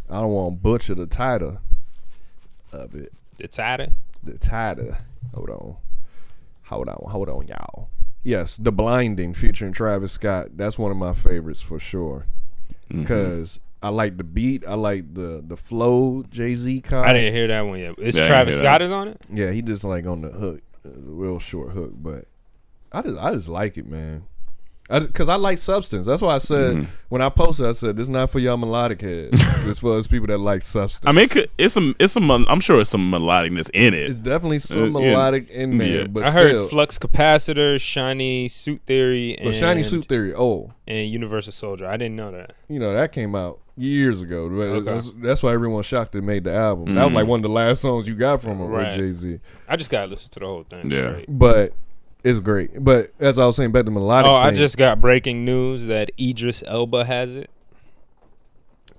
S5: I don't want to butcher the title of it.
S4: The title?
S5: The title. Hold on, y'all. Yes, The Blinding featuring Travis Scott. That's one of my favorites for sure. Because I like the beat. I like the flow Jay-Z caught.
S4: I didn't hear that one yet. Is Travis Scott is on it?
S5: Yeah, he just like on the hook. A real short hook. But I just like it, man. Because I like substance. That's why I said when I posted, I said this is not for y'all melodic heads. It's for us people that like substance.
S3: I mean, I'm sure it's some melodicness in it.
S5: It's definitely some melodic in there.
S3: Yeah.
S5: But
S4: I heard Flux Capacitor, Shiny Suit Theory, and
S5: Shiny Suit Theory.
S4: And Universal Soldier. I didn't know that.
S5: You know that came out years ago. That's why everyone's shocked it made the album. That was like one of the last songs you got from him with Jay-Z.
S4: I just gotta listen to the whole thing.
S3: Yeah,
S4: straight.
S5: But it's great. But as I was saying, back to melodic.
S4: I just got breaking news that Idris Elba has it.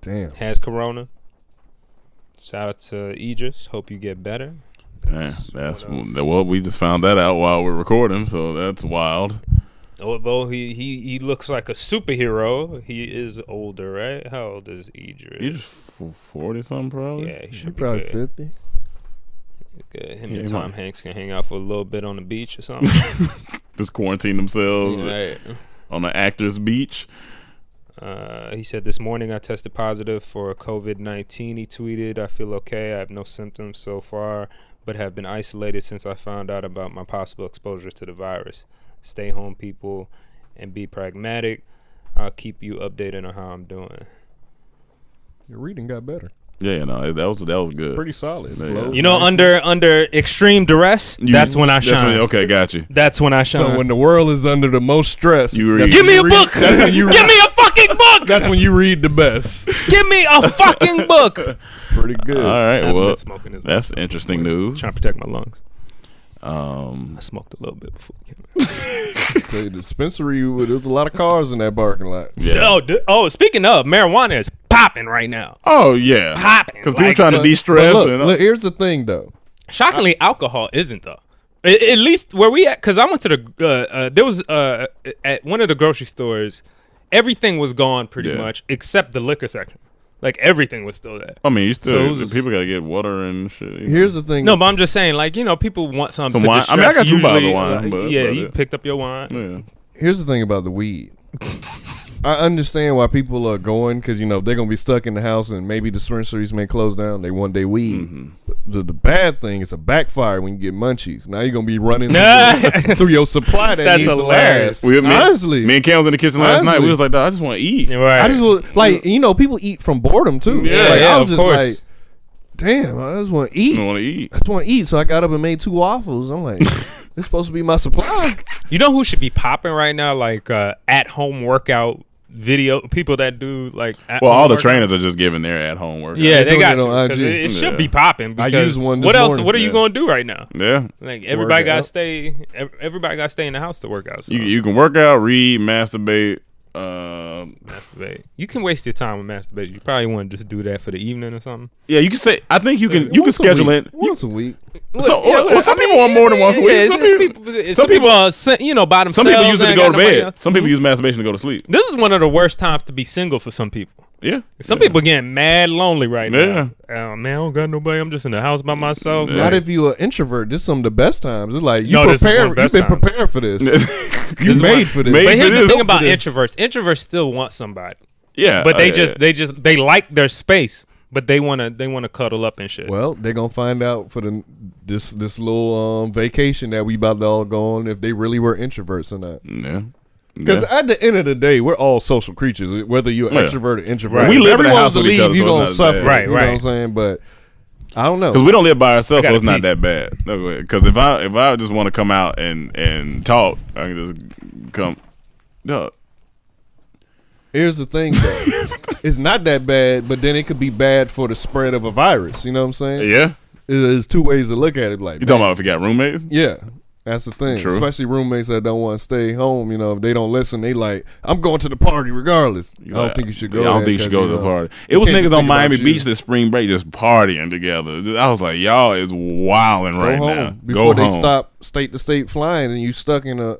S5: Damn.
S4: Has corona. Shout out to Idris. Hope you get better.
S3: Man, we just found that out while we're recording, so that's wild.
S4: Although he looks like a superhero, he is older, right? How old is Idris?
S3: He's 40 something, probably.
S4: Yeah, he should be
S5: probably
S4: good.
S5: 50.
S4: Good. Him and Tom Hanks can hang out for a little bit on the beach or something.
S3: Just quarantine themselves
S4: Right.
S3: on the actor's beach.
S4: He said, this morning I tested positive for COVID-19. He tweeted, I feel okay. I have no symptoms so far, but have been isolated since I found out about my possible exposure to the virus. Stay home, people, and be pragmatic. I'll keep you updated on how I'm doing.
S5: Your reading got better.
S3: Yeah, no, that was good.
S5: Pretty solid.
S3: Yeah.
S5: Flow.
S4: You know, under extreme duress, that's when I shine.
S3: Okay, got you.
S4: That's when I shine.
S5: So when the world is under the most stress,
S3: You
S5: that's
S3: read.
S4: Give
S5: when
S4: me
S5: you
S4: a
S5: read-
S4: book.
S5: That's when you
S4: Give me a fucking book.
S5: That's when you read the best.
S4: Give me a fucking book.
S5: Pretty good.
S3: All right,
S4: haven't
S3: well,
S4: been smoking as
S3: that's
S4: much.
S3: interesting news.
S4: Trying to protect my lungs.
S3: Um,
S4: I smoked a little bit before. we came out.
S5: Tell you, the dispensary, there was a lot of cars in that parking lot.
S3: yeah.
S4: Speaking of, marijuana is popping right now.
S3: Oh yeah,
S4: Popping.
S3: because people
S4: Like,
S3: trying to
S5: But
S3: de-stress.
S5: look,
S3: and,
S5: look, here's the thing, though.
S4: Shockingly, alcohol isn't though. At least where we at, because I went to the there was at one of the grocery stores, everything was gone pretty much except the liquor section. Like everything was still there.
S3: I mean, you
S4: So
S3: still
S4: it was-
S3: people gotta get water and shit.
S5: Here's the thing.
S4: No, but I'm just saying, like, you know, people want something
S3: Some
S4: to
S3: wine?
S4: distress.
S3: I mean, I got 2 bottles of
S4: usually,
S3: wine, but that's
S4: yeah,
S3: about
S4: you
S3: it.
S4: picked up your wine.
S3: Yeah.
S5: Here's the thing about the weed. I understand why people are going because, you know, they're going to be stuck in the house and maybe dispensaries may close down. They want their weed.
S3: Mm-hmm.
S5: But the bad thing is a backfire when you get munchies. Now you're going to be running through your supply that
S4: That's
S5: needs
S4: hilarious.
S5: to last.
S3: Honestly, me and Cam was in the kitchen last night. We
S5: Honestly.
S3: was like, "Dawg, I just want to eat.
S4: Right.
S5: I just was, like, you know, people eat from boredom too.
S3: Yeah,
S5: like,
S4: yeah,
S5: I was
S4: of
S5: just
S4: course.
S5: like, damn, I just want to eat.
S3: I want to eat.
S5: I just want to eat. So I got up and made 2 waffles. I'm like, this supposed to be my supply.
S4: You know who should be popping right now? Like at home workout video people that do like.
S3: Well, all the
S4: workout.
S3: trainers are just giving their at-home workout.
S4: Yeah,
S5: They're
S4: they
S5: doing
S4: got
S5: it
S4: to.
S5: on
S4: 'cause
S5: IG.
S4: It should
S3: Yeah.
S4: be popping.
S5: I
S4: Because
S5: used one this
S4: what else?
S5: morning.
S4: What are you
S3: Yeah.
S4: gonna do right now?
S3: yeah.
S4: Like everybody
S5: Work
S4: got to
S5: out.
S4: stay. Everybody got to stay in the house to work out. So.
S3: You can work out, read, masturbate.
S4: Masturbate. You can waste your time with masturbation. You probably want to just do that for the evening or something.
S3: Yeah, you can say. I think you can
S5: Once a
S3: schedule
S5: week.
S3: it.
S5: Once a week.
S3: Some people want more than once a week.
S4: Some people are, you know, by
S3: Some
S4: themselves.
S3: people use it to
S4: ain't
S3: go
S4: got
S3: to
S4: nobody
S3: bed.
S4: else.
S3: Some people use masturbation to go to sleep.
S4: This is one of the worst times to be single for some people.
S3: Yeah.
S4: Some people getting mad lonely right
S3: Yeah.
S4: now. Oh, man, I don't got nobody. I'm just in the house by myself.
S3: Yeah.
S5: Not if you an introvert. This is some of the best times. It's like you
S4: No, this is one of
S5: prepare.
S4: the
S5: You've
S4: best
S5: been
S4: times.
S5: prepared for this.
S3: You
S5: You made for this.
S3: Made
S4: But here's
S3: for
S4: the
S3: this.
S4: thing about
S5: For this.
S4: introverts. Introverts still want somebody,
S3: Yeah,
S4: but they like their space, but they wanna cuddle up and shit.
S5: Well, they're gonna find out for this little vacation that we about to all go on if they really were introverts or not.
S3: Yeah.
S5: Because at the end of the day, we're all social creatures, whether you're
S3: Yeah.
S5: extrovert or introvert.
S3: Right. We
S5: If
S3: live in a
S5: everyone's
S3: house
S5: to
S3: with each
S5: leave,
S3: other,
S5: you're
S3: so
S5: gonna
S3: it's not
S5: suffer.
S3: bad.
S4: Right,
S5: You know what I'm
S4: right.
S5: saying? But I don't know.
S3: Because we don't live by ourselves,
S4: I
S3: so
S4: gotta
S3: it's not
S4: pee.
S3: that bad. Because if I just want to come out and talk, I can just come. No.
S5: Here's the thing, though. It's not that bad, but then it could be bad for the spread of a virus. You know what I'm saying?
S3: Yeah.
S5: There's 2 ways to look at it. Like,
S3: You talking about if you got roommates?
S5: yeah, that's the thing.
S3: True.
S5: Especially roommates that don't want to stay home. You know, if they don't listen, they like, I'm going to the party regardless. I don't think you should go.
S3: I don't
S5: there
S3: think you should
S5: 'cause,
S3: go to the
S5: know,
S3: party. It
S5: you
S3: was
S5: can't
S3: niggas
S5: just
S3: on
S5: think about
S3: Miami
S5: you.
S3: Beach this spring break just partying together. I was like, y'all is wilding
S5: Go
S3: right
S5: home
S3: now.
S5: before
S3: Go
S5: they
S3: home.
S5: stop state to state flying and you stuck in the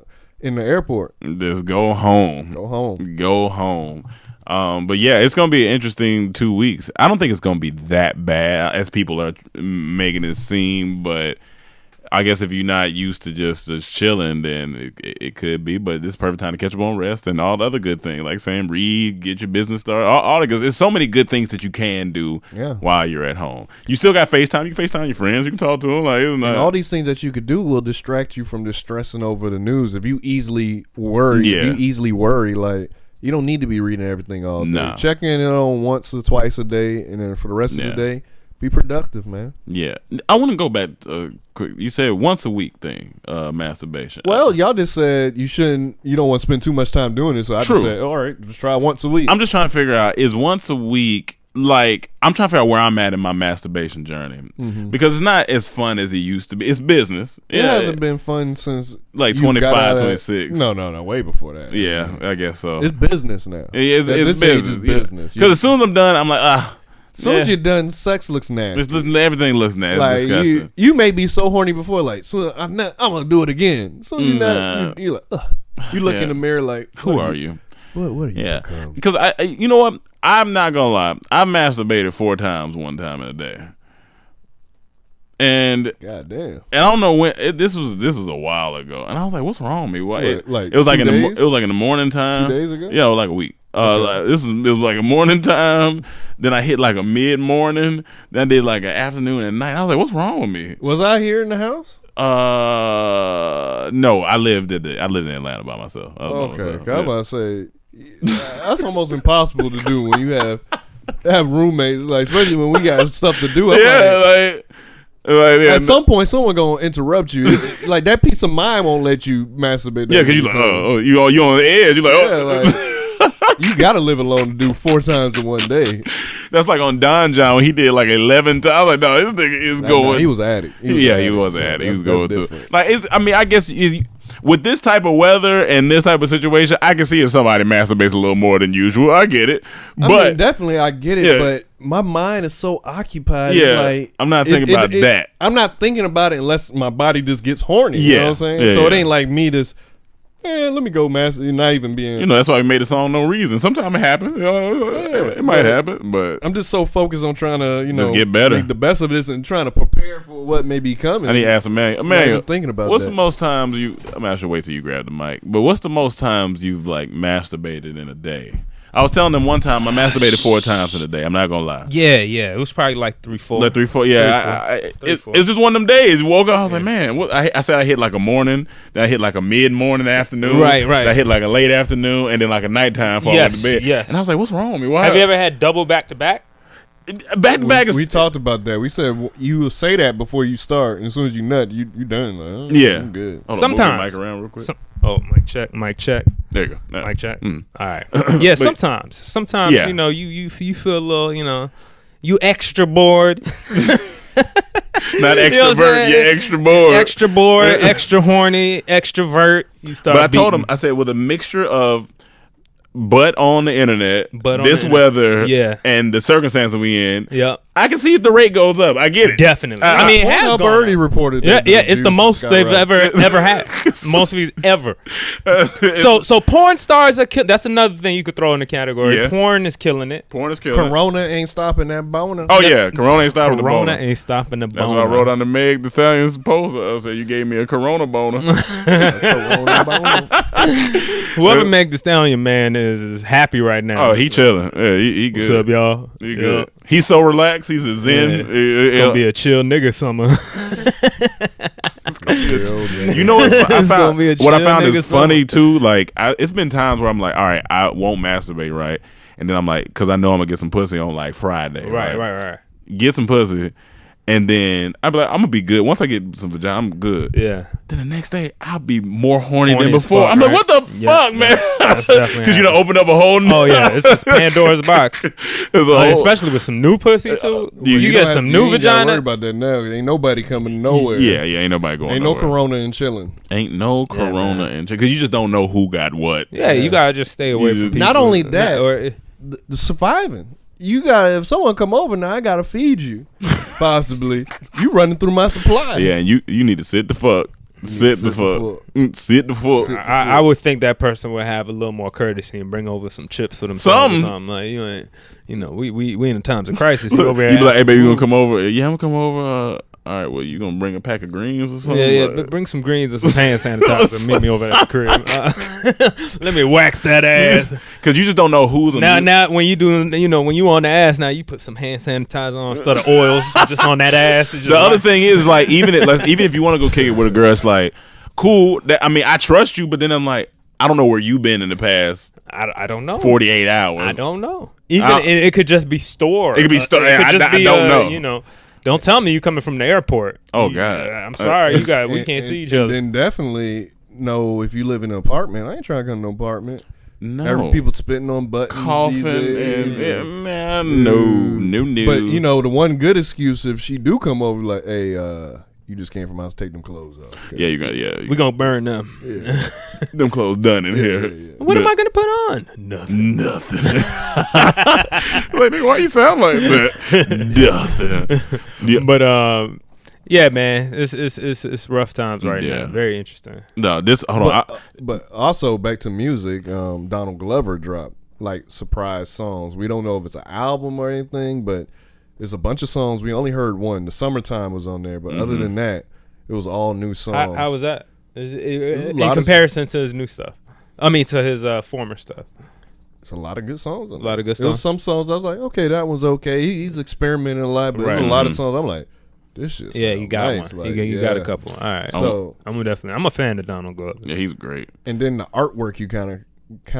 S5: airport.
S3: Just go home.
S5: Go home.
S3: Go home. But yeah, it's gonna be an interesting 2 weeks. I don't think it's gonna be that bad as people are making it seem, but I guess if you're not used to just chilling, then it could be. But this is perfect time to catch up on rest and all the other good things, like saying read, get your business started. All because there's so many good things that you can do while you're at home. You still got FaceTime. You can FaceTime your friends. You can talk to them. Like it's not,
S5: And all these things that you could do will distract you from just stressing over the news. If you easily worry, like you don't need to be reading everything all day.
S3: Nah.
S5: Check in on once or twice a day, and then for the rest of the day, be productive, man.
S3: Yeah, I want to go back quick. You said once a week thing, masturbation.
S5: Well, y'all just said you shouldn't. You don't want to spend too much time doing it, so I
S3: True.
S5: just said, all right, just try once a week.
S3: I'm just trying to figure out, is once a week, like, I'm trying to figure out where I'm at in my masturbation journey. Because it's not as fun as it used to be. It's business.
S5: It hasn't been fun since
S3: like
S5: you
S3: 25,
S5: got out of-
S3: 26.
S5: No, way before that.
S3: Yeah, I guess so.
S5: It's business now.
S3: It's
S5: At this age,
S3: business.
S5: it's business.
S3: Because as soon as I'm done, I'm like,
S5: as soon as you're done, sex looks nasty.
S3: everything looks nasty.
S5: Like
S3: It's disgusting.
S5: you may be so horny before, like, soon I'm gonna do it again. So you're not. You're like, ugh. You look in the mirror like,
S3: who are you?
S5: What are you?
S3: Yeah,
S5: become?
S3: because you know what? I'm not gonna lie. I masturbated 4 times one time in a day. And
S5: goddamn.
S3: And I don't know when this was a while ago, and I was like, "What's wrong with me?" Why? It was like it was like in the morning time.
S5: 2 days ago.
S3: Yeah, like a week. Like, it was like a morning time. Then I hit like a mid morning. Then I did like an afternoon and night. I was like, "What's wrong with me?"
S5: Was I here in the house?
S3: No, I lived in Atlanta by myself. I was by myself.
S5: I was about to say that's almost impossible to do when you have roommates, like especially when we got stuff to do. At some point, someone gonna interrupt you. Like that peace of mind won't let you masturbate.
S3: Yeah, because you like, you on the edge. You like,
S5: you gotta live alone to do 4 times in one day.
S3: That's like on Don John when he did like 11 times. I was like, no, this nigga is going.
S5: No, he was at it.
S3: He was at it. He was going through. Like, I guess with this type of weather and this type of situation, I can see if somebody masturbates a little more than usual. I get it, but
S5: definitely I get it. Yeah. But my mind is so occupied.
S3: Yeah,
S5: like,
S3: I'm not thinking about that.
S5: I'm not thinking about it unless my body just gets horny. You know what I'm saying?
S3: Yeah,
S5: so it ain't like me just. Let me go masturbate. Not even being.
S3: That's why we made the song No Reason. Sometimes it happens. It might happen, but
S5: I'm just so focused on trying to,
S3: just get better,
S5: make the best of this, and trying to prepare for what may be coming.
S3: I need to ask Emmanuel.
S5: Thinking about
S3: what's the most times you? I'm not sure. Wait till you grab the mic. But what's the most times you've like masturbated in a day? I was telling them one time I masturbated 4 times in a day. I'm not gonna lie.
S4: Yeah. It was probably like 3, 4.
S3: Like 3, 4. Yeah, it's just one of them days. You woke up, I was like, man, what? I said I hit like a morning, then I hit like a mid morning, afternoon,
S4: right.
S3: Then I hit like a late afternoon, and then like a nighttime before I went to bed.
S4: Yes.
S3: And I was like, what's wrong with me? Why?
S4: Have you ever had double back to back?
S3: Back to back is.
S5: We talked about that. We said you will say that before you start, and as soon as you nut, you done. Like,
S3: yeah,
S5: I'm good.
S3: Hold on,
S4: sometimes.
S3: move the mic around real quick.
S4: Mic check.
S3: There you go. Now.
S4: Mic check.
S3: Mm.
S4: All right. Yeah, sometimes
S3: yeah.
S4: you feel a little, you extra bored.
S3: Not extrovert, you're extra bored.
S4: Extra bored, extra horny, extrovert. You start.
S3: But I told him, I said, with a mixture of butt on the internet, this weather, and the circumstances we in, I can see if the rate goes up. I get it.
S4: Definitely. I mean, it has gone
S5: already reported.
S4: Yeah, it's the most they've ever had. Most of these ever. So porn stars are that's another thing you could throw in the category.
S3: Yeah.
S4: Porn is killing it.
S5: Corona ain't stopping that Bona.
S3: Oh yeah, Corona ain't stopping the Bona.
S4: Corona ain't stopping the Bona.
S3: That's what I wrote on the Meg Thee Stallion's post. I said you gave me a Corona Bona.
S4: Whoever Meg Thee Stallion man is happy right now.
S3: Oh, he chilling. Yeah, he good.
S4: What's up, y'all?
S3: He good. He's so relaxed. He's a zen.
S4: Yeah. It's gonna be a chill nigga summer.
S3: You know what I found is funny too. Like it's been times where I'm like, all right, I won't masturbate, right? And then I'm like, because I know I'm gonna get some pussy on like Friday,
S4: right.
S3: Get some pussy, and then I'll be like, I'm gonna be good. Once I get some vagina, I'm good.
S4: Yeah.
S3: Then the next day, I'll be more horny than before. I'm like, what the fuck, man?
S4: That's definitely
S3: because you done opened up a whole new.
S4: Oh yeah, it's just Pandora's box. Especially with some new pussy too. You get some new vagina.
S5: Don't worry about that now. Ain't nobody coming nowhere.
S3: Yeah, ain't nobody going.
S5: Ain't
S3: nowhere.
S5: no Corona and chilling.
S3: Ain't no Corona and chilling because you just don't know who got what.
S4: Yeah, you gotta just stay away from people.
S5: Not only that, the surviving. You gotta, if someone come over now, I gotta feed you. Possibly, you running through my supply.
S3: Yeah, and you need to sit the fuck. Sit the fuck.
S4: I would think that person would have a little more courtesy and bring over some chips for themselves. Something like we in the times of crisis. You over here.
S3: You be like, hey baby, you gonna come over? Yeah, I'm gonna come over. All right, well, you gonna bring a pack of greens or something?
S4: Yeah, but bring some greens and some hand sanitizer and meet me over at the crib. Let me wax that ass.
S3: Because you just don't know who's
S4: now when you doing, when you on the ass, now you put some hand sanitizer on instead of oils just on that ass.
S3: The other thing is like even if you want to go kick it with a girl, it's like cool. I trust you, but then I'm like, I don't know where you been in the past.
S4: I don't know.
S3: 48 hours.
S4: I don't know. It could just be store.
S3: It could be store.
S4: It could just be,
S3: I don't know.
S4: Don't tell me you coming from the airport.
S3: Oh God,
S4: I'm sorry. We can't see each other.
S5: Then definitely no. If you live in an apartment, I ain't trying to come to no apartment.
S3: No,
S5: people spitting on buttons,
S3: coughing, and man, no.
S5: But the one good excuse if she do come over, like, hey, you just came from house, take them clothes off. Okay?
S3: Yeah, you got. Yeah,
S4: we gonna burn them.
S5: Yeah.
S3: Them clothes done in here.
S5: Yeah.
S4: What am I gonna put on? Nothing.
S3: Like, nigga, why you sound like that? Nothing. Yeah.
S4: But yeah, man, it's rough times right now. Very interesting.
S3: No, hold on.
S5: But also back to music. Donald Glover dropped like surprise songs. We don't know if it's an album or anything, but It's a bunch of songs. We only heard one. The Summertime was on there, but other than that, it was all new songs.
S4: How was that? In comparison to his new stuff. I mean, to his former stuff.
S5: It's a lot of good songs.
S4: A lot of good
S5: There was
S4: stuff.
S5: some songs I was like, okay, that one's okay. He's experimenting a lot, but there's a lot of songs I'm like, this shit.
S4: Yeah, you got
S5: nice.
S4: one.
S5: Like,
S4: you got a couple. All right.
S5: So
S4: I'm a fan of Donald Glover.
S3: Yeah, he's great.
S5: and then the artwork you kind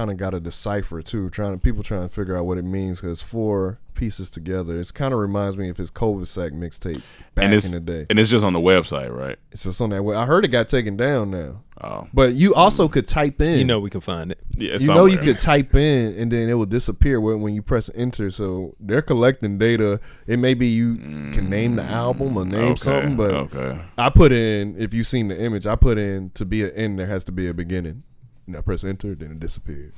S5: of got to decipher too. People trying to figure out what it means because 4 pieces together. It kind of reminds me of his Kovac mixtape back in the day.
S3: And it's just on the website, right?
S5: It's just on that way. I heard it got taken down now.
S3: Oh,
S5: But you also could type in.
S4: You know we can find it.
S3: yeah.
S5: You know you could type in and then it will disappear when you press enter. So they're collecting data. It may be you can name the album or name something, but I put in, if you've seen the image, I put in to be an end, there has to be a beginning. And I press enter, then it disappeared.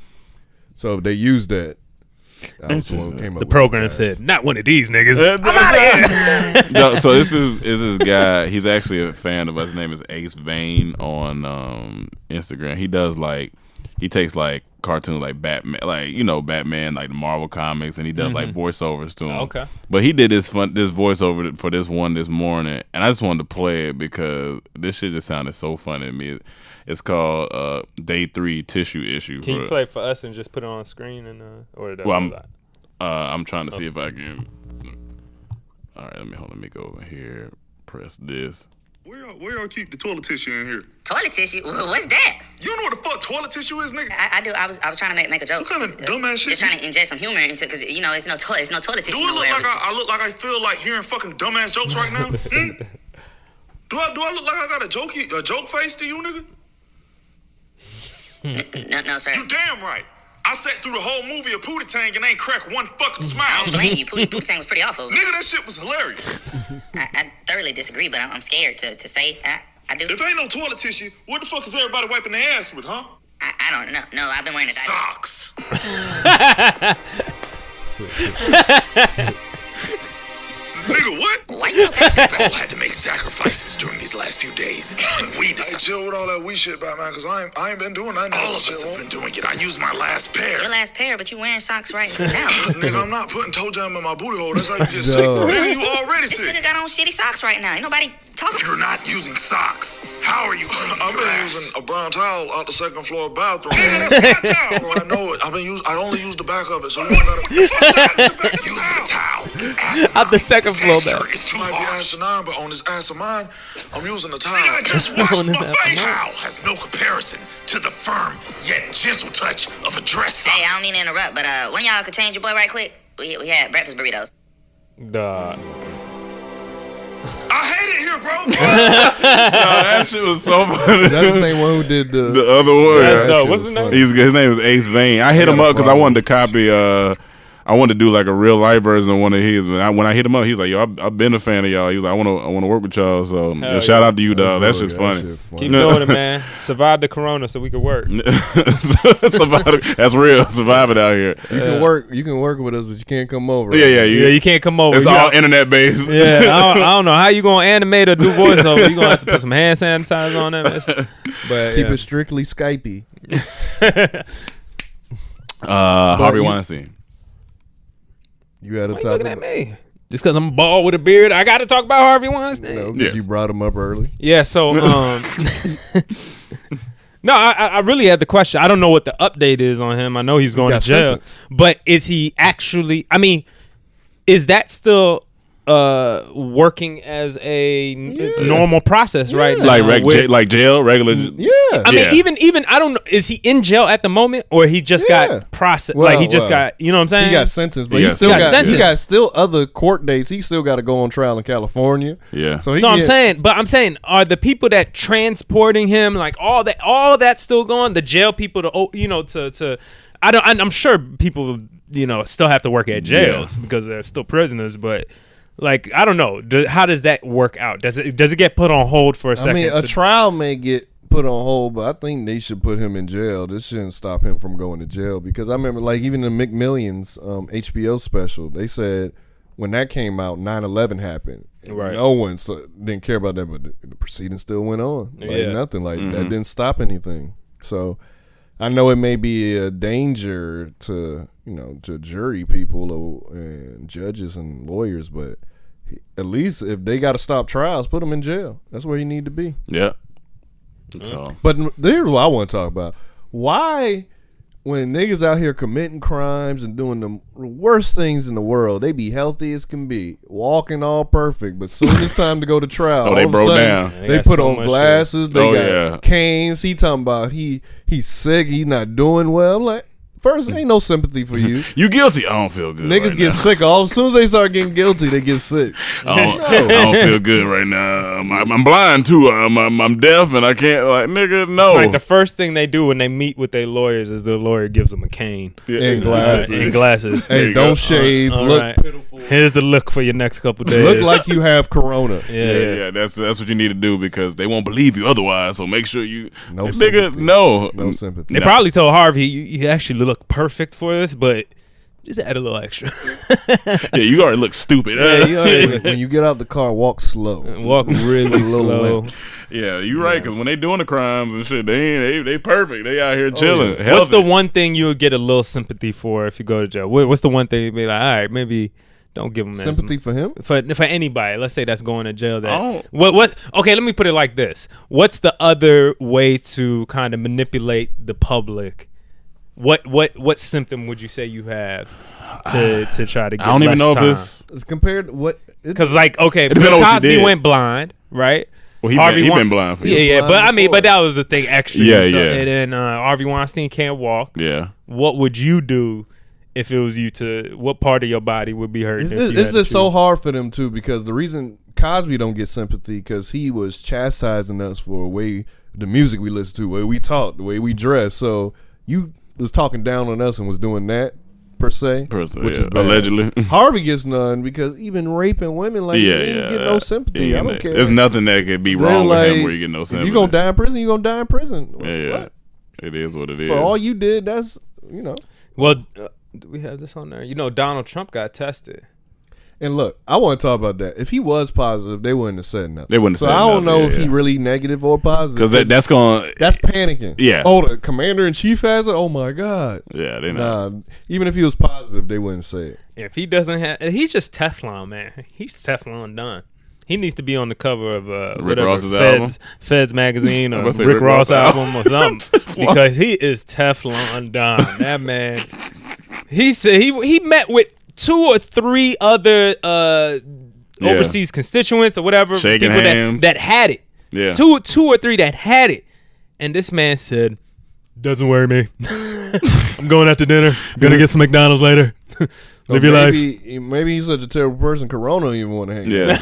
S5: So they used that. I was the one who came up
S4: The
S5: with
S4: program
S5: it, guys.
S4: said, "Not one of these niggas." I'm out of here.
S3: No, so this is this guy. He's actually a fan of us. His name is Ace Vane on Instagram. He does he takes cartoons like Batman, Batman, like the Marvel comics, and he does like voiceovers to them.
S4: Okay.
S3: But he did this voiceover for this one this morning, and I just wanted to play it because this shit just sounded so funny to me. It's called Day 3 Tissue Issue.
S4: Can you play it for us and just put it on the screen
S3: I'm trying to see if I can. All right, let me go over here. Press this.
S2: Where y'all keep the toilet tissue in here?
S6: Toilet tissue? What's that?
S2: You don't know what the fuck toilet tissue is, nigga?
S6: I do. I was trying to make a joke.
S2: What kind of dumbass shit?
S6: Just trying to inject some humor into, because it's no toilet tissue.
S2: Do it look like I look like I feel like hearing fucking dumbass jokes right now? Do I look like I got a joke face to you, nigga?
S6: No, sir.
S2: You damn right. I sat through the whole movie of Pootie Tang and ain't cracked one fucking
S6: I
S2: smile.
S6: don't blame you. Pootie Tang was pretty awful.
S2: Nigga, that shit was hilarious.
S6: I thoroughly disagree, but I'm scared to say I do.
S2: If ain't no toilet tissue, what the fuck is everybody wiping their ass with, huh?
S6: I don't know. No, I've been wearing a diaper.
S2: Socks. Nigga, what?
S6: Why you so passionate?
S2: All had to make sacrifices during these last few days. We decided. Hey, chill with all that weed shit, Batman, because I ain't been doing that. All of us have been doing it. I used my last pair.
S6: Your last pair, but you wearing socks right now.
S2: Nigga, I'm not putting toe jam in my booty hole. That's how you get sick. Nigga, you already
S6: This
S2: sick.
S6: nigga got on shitty socks right now. Ain't nobody talking.
S2: You're not using socks. How are you? I've been using a brown towel out the second floor bathroom. Nigga, that's my towel. Bro, I know it. I only used the back of it, so you don't gotta. Using the towel is asinine.
S4: Out the second floor back.
S2: It's too might be asinine, but on this ass of mine, I'm using the towel. Nigga, I just washed my face. Towel has no comparison to the firm yet gentle touch of a dress sock.
S6: Hey, I don't mean to interrupt, but one of y'all could change your boy right quick. We had breakfast burritos.
S4: Duh.
S2: I hate it here, bro.
S3: That shit was so funny.
S5: That's the same one who did the
S3: other one.
S4: That's dope. What's his name?
S3: His name is Ace Vane. I hit him up because I wanted to copy. I wanted to do like a real life version of one of his. But when I hit him up, he's like, "Yo, I've been a fan of y'all." He was like, "I want to work with y'all." So shout out to you, dog. That's just funny.
S4: Keep doing it, man. Survive the corona so we can work.
S3: That's real. Survive it out here.
S5: You can work with us, but you can't come over.
S3: Yeah,
S4: You can't come over.
S3: It's all internet based.
S4: Yeah, I don't know how you gonna animate or do voiceover. You gonna have to put some hand sanitizer on that. But
S5: Keep it strictly Skypey.
S3: Harvey Weinstein.
S5: You had a
S4: Why you
S5: topic.
S4: looking at me? Just because I'm bald with a beard, I got to talk about Harvey Weinstein.
S5: No, 'cause
S3: Yes.
S5: you brought him up early.
S4: Yeah, so no, I really had the question. I don't know what the update is on him. I know he's going to
S5: got
S4: jail,
S5: sentenced.
S4: but is he actually? I mean, is that still working as a normal process right now?
S3: Like jail, regular.
S5: Yeah.
S4: I mean, even I don't know. Is he in jail at the moment, or he just got processed?
S5: Well,
S4: Like he just got, you know what I'm saying?
S5: He got sentenced, but
S3: He
S5: he
S3: got
S5: still got
S4: sentenced.
S5: he got still other court dates. He still got to go on trial in California.
S3: Yeah.
S5: So
S4: I'm saying, are the people that transporting him, like all that still going? The jail people to I'm sure people still have to work at jails because they're still prisoners, but like I don't know. How does that work out? Does it get put on hold for a second?
S5: I mean, a trial may get put on hold, but I think they should put him in jail. This shouldn't stop him from going to jail because I remember, like, even the McMillions HBO special, they said when that came out, 9/11 happened.
S4: Right.
S5: No one didn't care about that, but the proceedings still went on. Like
S4: Yeah.
S5: nothing. Like that didn't stop anything. So I know it may be a danger to to jury people and judges and lawyers, but at least if they got to stop trials, put them in jail. That's where you need to be.
S3: Yeah. So,
S5: but here's what I want to talk about. Why, when niggas out here committing crimes and doing the worst things in the world, they be healthy as can be, walking all perfect, but soon it's time to go to trial,
S3: they broke down.
S5: They put on glasses. They got canes. He talking about he's sick. He's not doing well. I'm like, first, ain't no sympathy for you.
S3: You guilty? I don't feel good.
S5: Niggas
S3: right
S5: get
S3: now.
S5: sick. As soon as they start getting guilty, they get sick.
S3: I don't feel good right now. I'm blind too. I'm deaf and I can't. Like, nigga, no.
S4: Like the first thing they do when they meet with their lawyers is the lawyer gives them a cane
S5: and glasses.
S4: And glasses.
S5: Hey, don't shave. Look
S4: right.
S5: pitiful.
S4: Here's the look for your next couple days.
S5: Look like you have corona.
S3: Yeah. That's what you need to do because they won't believe you otherwise. So make sure you,
S5: no
S3: nigga,
S5: sympathy.
S3: no
S5: sympathy.
S4: They probably told Harvey you actually look perfect for this, but just add a little extra.
S3: Yeah, you already look stupid.
S5: When you get out the car, walk slow.
S4: Walk really slow.
S3: Yeah, you're right. Because when they doing the crimes and shit, they perfect. They out here chilling.
S5: yeah.
S4: What's the one thing you would get a little sympathy for if you go to jail? What's the one thing you'd be like, all right, maybe don't give him
S5: sympathy for him?
S4: For anybody, let's say that's going to jail. What? Okay, let me put it like this. What's the other way to kind of manipulate the public? What symptom would you say you have to try to get
S3: I don't even know
S4: less time?
S5: It's compared to what?
S4: Because like, okay,
S3: depends on what you
S4: Cosby
S3: did.
S4: went blind, right?
S3: Well, he been blind for
S4: Yeah, but I mean, but that was the thing extra.
S3: Yeah.
S4: And then Harvey Weinstein can't walk.
S3: Yeah.
S4: What would you do if it was you what part of your body would be hurt?
S5: It's just so hard for them too, because the reason Cosby don't get sympathy because he was chastising us for the music we listen to, the way we talk, the way we dress. So you was talking down on us and was doing that per se, which is bad.
S3: Allegedly.
S5: Harvey gets none because even raping women, like, you ain't get no sympathy. I don't care.
S3: There's nothing that could be wrong with him where you get no sympathy.
S5: If you gonna die in prison, you gonna die in prison.
S3: Yeah.
S5: What?
S3: It is what it is.
S5: For all you did, that's
S4: Well, do we have this on there? Donald Trump got tested.
S5: And look, I want to talk about that. If he was positive, they wouldn't have said nothing.
S3: They wouldn't have
S5: said nothing. So I don't know
S3: if
S5: he really negative or positive.
S3: Because that's
S5: panicking.
S3: Yeah.
S5: Oh, the commander in chief has it? Oh my God.
S3: Yeah, they not.
S5: Nah, even if he was positive, they wouldn't say it.
S4: If he doesn't have, he's just Teflon, man. He's Teflon done. He needs to be on the cover of Feds magazine or Rick Ross album or something because he is Teflon done. That man. He said he met with 2 or 3 other overseas constituents or whatever,
S3: shaking
S4: people
S3: hands
S4: that had it.
S3: Yeah,
S4: 2 or 3 that had it, and this man said, "Doesn't worry me. I'm going out to dinner. Gonna get some McDonald's later. Live your life."
S5: Maybe he's such a terrible person. Corona don't even want to hang.
S3: Yeah,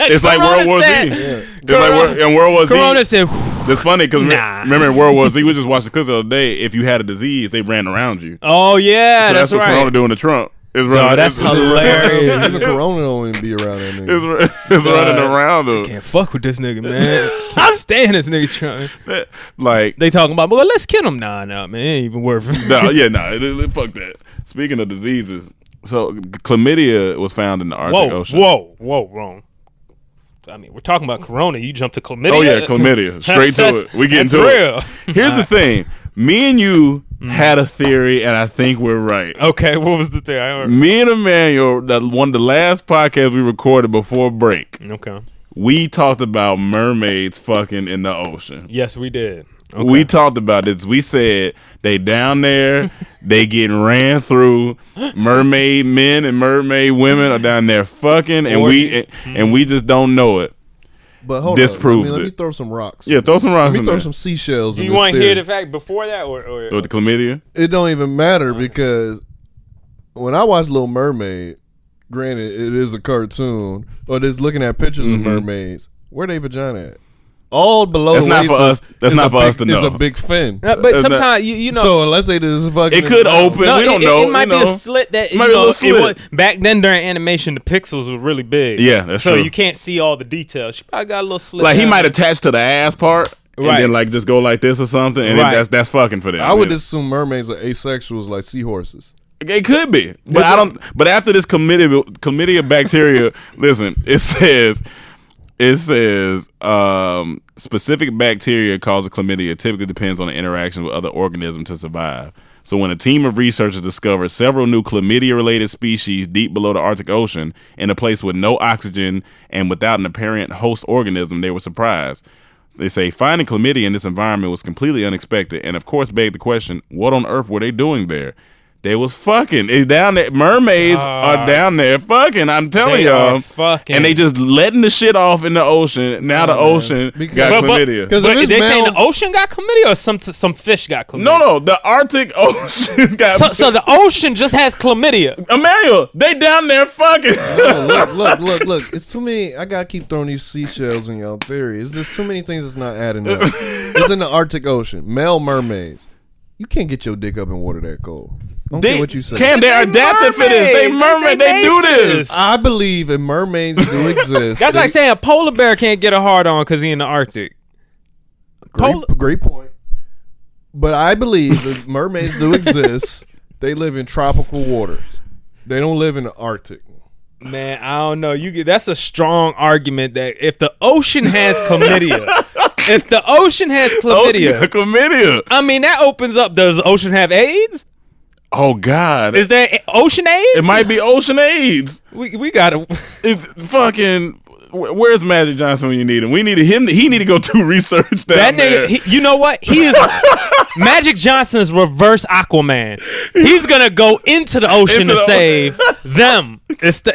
S3: it's like World War Z. It's like in World War Z.
S4: Corona said,
S3: "It's funny because remember in World War Z, we just watched the clips the other day. If you had a disease, they ran around you.
S4: Oh yeah,
S3: so that's what
S4: right.
S3: Corona doing to Trump.
S4: That's hilarious.
S5: Even Corona don't even be around that nigga.
S3: It's running around him.
S4: Can't fuck with this nigga, man. I stand this nigga Trump.
S3: Like
S4: they talking about, well, let's kill him. Nah, man, it ain't even worth it.
S3: Fuck that. Speaking of diseases, so chlamydia was found in the Arctic Ocean.
S4: Whoa, wrong. I mean, we're talking about Corona. You jump to chlamydia.
S3: Oh yeah, chlamydia. Straight to it. We getting to
S4: real.
S3: It. Here's the thing. Me and you had a theory, and I think we're right.
S4: Okay, what was the theory?
S3: Me and Emmanuel, one of the last podcasts we recorded before break.
S4: Okay.
S3: We talked about mermaids fucking in the ocean.
S4: Yes, we did. Okay.
S3: We talked about this. We said they down there, they getting ran through. Mermaid men and mermaid women are down there fucking, and we just don't know it.
S5: But hold
S3: this
S5: on.
S3: proves
S5: let me throw some rocks.
S3: Yeah, throw some rocks.
S5: Let me throw some seashells.
S4: Do you want to hear the fact before that, or
S3: with the chlamydia?
S5: It don't even matter because when I watch Little Mermaid, granted it is a cartoon, but it's looking at pictures of mermaids. Where they vagina at? All below.
S3: That's not for us. That's not for us to know.
S5: It's a big fin.
S4: But sometimes you know.
S5: So unless they do this fucking,
S3: it could open. We don't know.
S4: It might be a slit that
S3: might be a little slit.
S4: Back then during animation, the pixels were really big.
S3: Yeah, that's true.
S4: So you can't see all the details. She probably got a little slit.
S3: Like he might attach to the ass part. And then like just go like this or something, and then that's fucking for them.
S5: I would assume mermaids are asexuals like seahorses.
S3: It could be, but I don't. But after this chlamydia bacteria, listen, it says It says specific bacteria causing chlamydia typically depends on the interaction with other organisms to survive. So when a team of researchers discovered several new chlamydia-related species deep below the Arctic Ocean in a place with no oxygen and without an apparent host organism, they were surprised. They say finding chlamydia in this environment was completely unexpected and, of course, begged the question, what on earth were they doing there? They was fucking. It's down there. Mermaids are down there fucking. I'm telling y'all.
S4: Fucking.
S3: And they just letting the shit off in the ocean. Now the ocean got chlamydia.
S4: But they saying the ocean got chlamydia or some fish got chlamydia?
S3: No, the Arctic Ocean got
S4: So the ocean just has chlamydia.
S3: Emmanuel, they down there fucking.
S5: Look. It's too many. I gotta keep throwing these seashells in y'all theory. There's too many things that's not adding up. It's in the Arctic Ocean. Male mermaids. You can't get your dick up in water that cold. Don't care what you say.
S3: They're adapted for this. They mermaid. They do this.
S5: I believe in mermaids do exist.
S4: That's like saying a polar bear can't get a hard on because he's in the Arctic.
S5: Great point. But I believe that mermaids do exist. They live in tropical waters. They don't live in the Arctic.
S4: Man, I don't know. That's a strong argument that if the ocean has chlamydia,
S3: Chlamydia.
S4: I mean, that opens up. Does the ocean have AIDS?
S3: Oh God!
S4: Is there ocean AIDS?
S3: It might be ocean AIDS.
S4: We gotta.
S3: It's fucking. Where's Magic Johnson when you need him? We needed him. He need to go do research down there.
S4: You know what? He is Magic Johnson's reverse Aquaman. He's gonna go into the ocean to save them.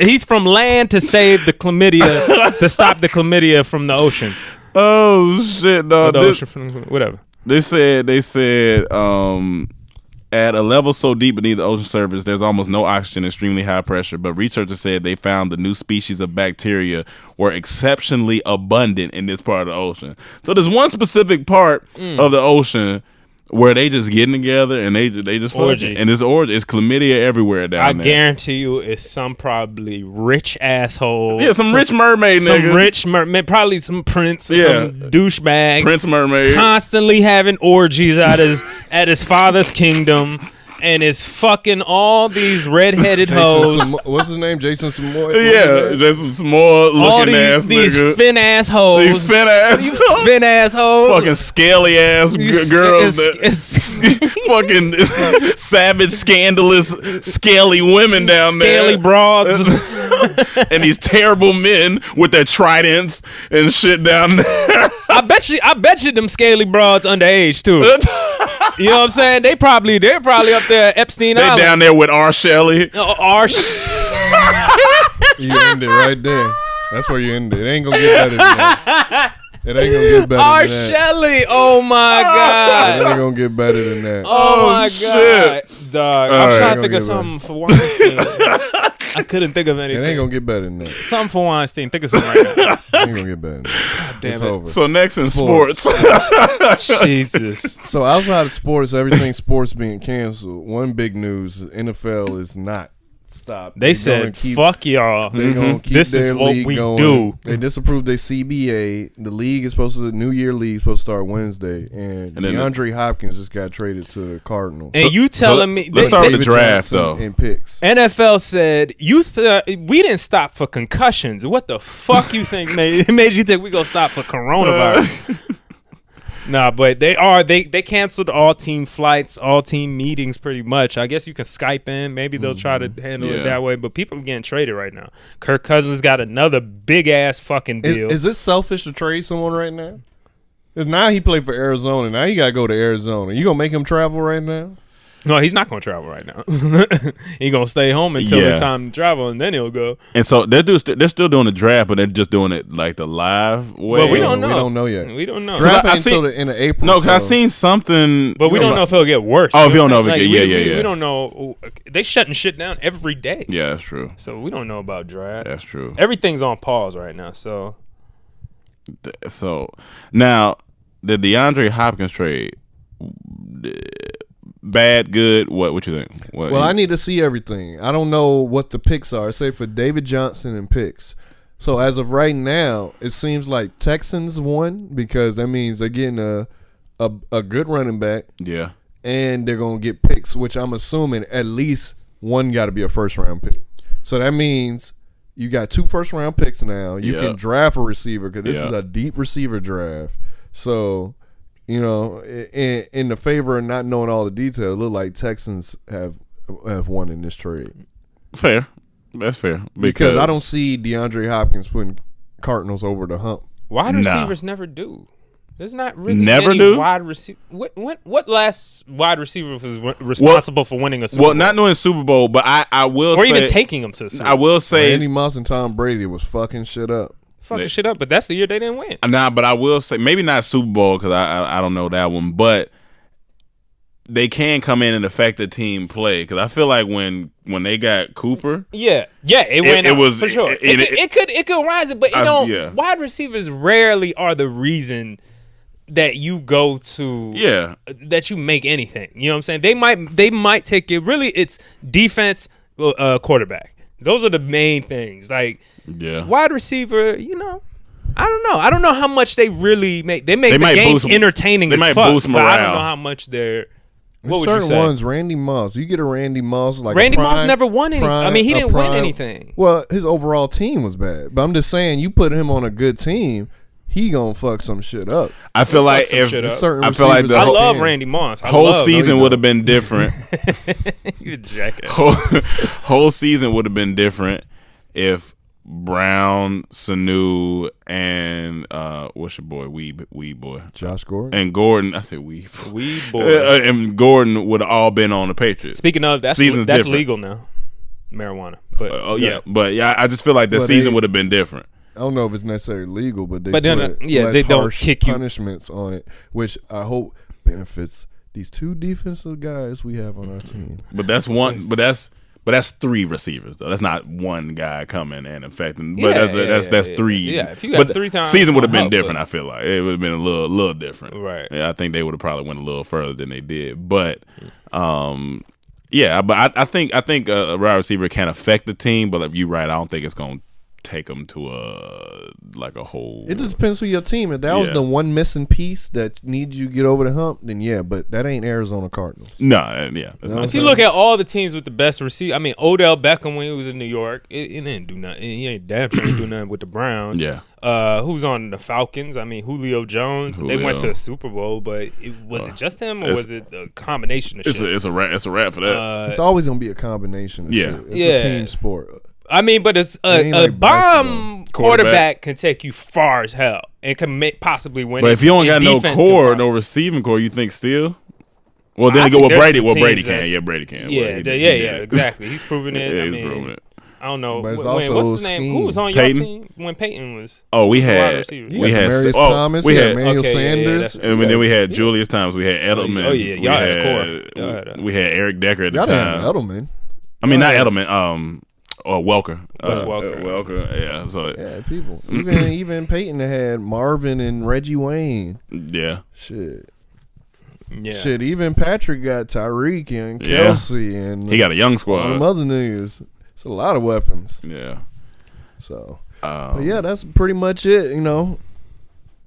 S4: He's from land to save the chlamydia, to stop the chlamydia from the ocean.
S3: Oh shit, dog!
S4: Whatever.
S3: They said. At a level so deep beneath the ocean surface, there's almost no oxygen, extremely high pressure. But researchers said they found the new species of bacteria were exceptionally abundant in this part of the ocean. So there's one specific part of the ocean where they just getting together and they just
S4: orgy.
S3: And it's orgy. It's chlamydia everywhere down there.
S4: I guarantee you, it's some probably rich asshole.
S3: Yeah, some rich mermaid nigga.
S4: Some rich mermaid, probably some prince, or some douchebag,
S3: prince mermaid,
S4: constantly having orgies at his father's kingdom. And is fucking all these redheaded hoes.
S5: What's his name? Jason Samoa?
S3: Yeah, Jason Samoa looking ass
S4: these
S3: nigga.
S4: Fin ass hoes.
S3: These fin ass
S4: hoes.
S3: Fucking scaly ass girls. Fucking savage, scandalous, scaly women down there.
S4: Scaly broads.
S3: And these terrible men with their tridents and shit down there.
S4: I bet you them scaly broads underage too. You know what I'm saying? They're probably up there at Epstein Island.
S3: They down there with R. Shelley.
S5: You end it right there. That's where you end it. It ain't gonna get better than that. It ain't gonna get better
S4: R.
S5: than that.
S4: Shelley. Oh my God.
S5: It ain't gonna get better than that.
S4: Oh my
S3: shit.
S4: God. Dog.
S3: All
S4: I'm
S3: right.
S4: trying to think of something for Weinstein. I couldn't think of anything.
S5: It ain't gonna get better than that.
S4: Something for Weinstein. Think of something right now.
S5: It ain't gonna get better than that.
S4: God damn
S5: It's
S4: it.
S5: over.
S3: So next in sports.
S4: Jesus.
S5: So outside of sports, everything sports being canceled. One big news: NFL is not stopped.
S4: They said, "Fuck y'all.
S5: They're gonna keep
S4: This is
S5: their
S4: what
S5: league
S4: we
S5: going.
S4: do."
S5: They disapproved their CBA. The league is supposed to supposed to start Wednesday, and
S3: then
S5: DeAndre Hopkins just got traded to the Cardinals.
S4: And you telling me?
S3: Let's start with the
S5: David
S3: draft
S5: Johnson
S3: though.
S5: and picks.
S4: NFL said we didn't stop for concussions. What the fuck you think made you think we gonna stop for coronavirus? Nah, but they canceled all team flights, all team meetings pretty much. I guess you can Skype in. Maybe they'll try to handle it that way. But people are getting traded right now. Kirk Cousins got another big ass fucking deal.
S5: Is it selfish to trade someone right now? Because now he played for Arizona. Now you gotta go to Arizona. You gonna make him travel right now?
S4: No, he's not going to travel right now. He's going to stay home until it's time to travel, and then he'll go.
S3: And so they're still doing the draft, but they're just doing it like the live way.
S4: Well, we don't know.
S5: We don't know yet.
S4: We don't know.
S5: Draft ain't until the end of April.
S3: No, because I seen something.
S4: But we don't know if it'll get worse.
S3: Oh, if you don't know if it get,
S4: yeah. We don't know. They shutting shit down every day.
S3: Yeah, that's true.
S4: So we don't know about draft.
S3: That's true.
S4: Everything's on pause right now. So
S3: now the DeAndre Hopkins trade. Bad, good. What you think?
S5: Well, I need to see everything. I don't know what the picks are. Say for David Johnson and picks. So as of right now, it seems like Texans won because that means they're getting a good running back.
S3: Yeah,
S5: and they're gonna get picks, which I'm assuming at least one got to be a first round pick. So that means You got 2 first-round picks now. You
S3: Yeah.
S5: can draft a receiver because this
S3: Yeah.
S5: is a deep receiver draft. So, you know, in the favor of not knowing all the details, it look like Texans have won in this trade.
S3: Fair. That's fair.
S5: Because I don't see DeAndre Hopkins putting Cardinals over the hump.
S4: Wide
S3: Nah.
S4: receivers never do. There's not really
S3: Never
S4: any
S3: do?
S4: wide receiver. What last wide receiver was responsible for winning a Super Bowl?
S3: Well, not knowing Super Bowl, but I will
S4: or
S3: say,
S4: even taking them to the Super Bowl.
S3: I will say,
S5: Randy Moss and Tom Brady was fucking shit up.
S4: Fucking shit up, but that's the year they didn't win.
S3: nah, but I will say maybe not Super Bowl because I don't know that one, but they can come in and affect the team play because I feel like when they got Cooper,
S4: Yeah, it went
S3: it
S4: up,
S3: was-
S4: for sure. It could rise it, but
S3: yeah.
S4: wide receivers rarely are the reason that you go to
S3: yeah,
S4: that you make anything. You know what I'm saying? They might take it. Really, it's defense, quarterback. Those are the main things. Like
S3: yeah.
S4: wide receiver, you know. I don't know. I don't know how much they really make. They make
S3: They
S4: the
S3: might
S4: game
S3: boost-
S4: entertaining
S3: they
S4: as
S3: might
S4: fuck,
S3: boost
S4: but I don't
S3: morale.
S4: know how much they're.
S5: There's
S4: What would you
S5: certain
S4: say?
S5: ones, Randy Moss. You get a Randy Moss like
S4: Randy
S5: a
S4: Moss never won any. I mean, he didn't win anything.
S5: Well, his overall team was bad, but I'm just saying, you put him on a good team, he gonna fuck some shit up.
S3: I feel like
S4: some
S3: if
S4: shit up.
S5: Certain
S3: I feel like
S5: receivers
S3: the
S4: I
S3: whole,
S4: love Randy Moss.
S3: whole season would have been different.
S4: You a jackass.
S3: whole season would have been different if Brown, Sanu, and what's your boy, Weed boy,
S5: Josh Gordon.
S3: and Gordon. I said Weed.
S4: Weed boy.
S3: And Gordon would have all been on the Patriots.
S4: Speaking of, that's
S3: Season's different.
S4: legal now. Marijuana. But
S3: but I just feel like the
S5: Well,
S3: season
S5: they-
S3: would have been different.
S5: I don't know if it's necessarily legal, but they
S4: But then,
S5: put less
S4: they don't
S5: harsh
S4: kick you.
S5: punishments on it, which I hope benefits these 2 defensive guys we have on our team.
S3: But that's one. But that's 3 receivers though. That's not one guy coming and affecting. But that's 3.
S4: Yeah, if you got
S3: but
S4: 3 times,
S3: season would have been
S4: help,
S3: different.
S4: but-
S3: I feel like it would have been a little different.
S4: Right.
S3: Yeah, I think they would have probably went a little further than they did. But yeah. But I think a wide receiver can affect the team. But if you're right, I don't think it's gonna take them to a whole.
S5: It just depends on your team. If that was
S3: Yeah.
S5: the one missing piece that needs you to get over the hump, then yeah. But that ain't Arizona Cardinals.
S3: No, yeah. That's
S5: No,
S3: not
S4: if you look at all the teams with the best receiver, I mean, Odell Beckham when he was in New York, it didn't do nothing. He ain't damn sure ain't do nothing with the Browns.
S3: Yeah.
S4: Who's on the Falcons? I mean, Julio Jones. They went to a Super Bowl, but was it just him or was it a combination of shit?
S3: It's a wrap for that.
S5: It's always gonna be a combination of
S3: Yeah.
S5: shit. It's
S4: Yeah.
S5: a team sport.
S4: I mean, but it's
S5: ain't
S4: a
S5: like
S4: bomb
S3: basketball.
S4: quarterback can take you far as hell and can possibly win.
S3: But if you don't got no
S4: defense
S3: core,
S4: can
S3: no receiving core, you think still? Well, then
S4: I
S3: you go
S4: think
S3: with
S4: there's
S3: Brady.
S4: some
S3: Well, Brady
S4: teams
S3: can.
S4: that's-
S3: Yeah, Brady can.
S4: Yeah,
S3: Well, he did it.
S4: exactly. He's proven it.
S3: Yeah,
S4: I
S3: he's
S4: mean,
S3: proven it.
S4: I don't know.
S5: But it's
S4: What's
S5: also
S4: the name?
S5: scheme.
S4: Who was on
S3: Peyton?
S4: your team when Peyton was?
S3: Oh, we
S4: wide
S3: had
S4: receiver?
S5: You
S3: we
S5: got
S3: had
S5: Demarius
S3: oh,
S5: Thomas,
S3: we
S5: you got
S3: had
S5: Emmanuel
S4: okay, yeah,
S5: Sanders,
S4: that's-
S3: and then we had Julius Thomas. We had Edelman.
S4: Oh, yeah, y'all had a core. Y'all had a-
S3: We had Eric Decker at the
S5: y'all didn't have
S3: time.
S5: Edelman.
S3: I mean, not Edelman. Or Welker.
S4: Wes Welker.
S3: Welker. Yeah. So
S5: Yeah, people. Even Peyton had Marvin and Reggie Wayne.
S3: yeah.
S5: Shit.
S4: Yeah.
S5: Shit, even Patrick got Tyreek and
S3: Yeah.
S5: Kelsey and
S3: He got a young
S5: all them
S3: squad.
S5: other niggas. It's a lot of weapons.
S3: Yeah.
S5: So, but yeah, that's pretty much it. You know,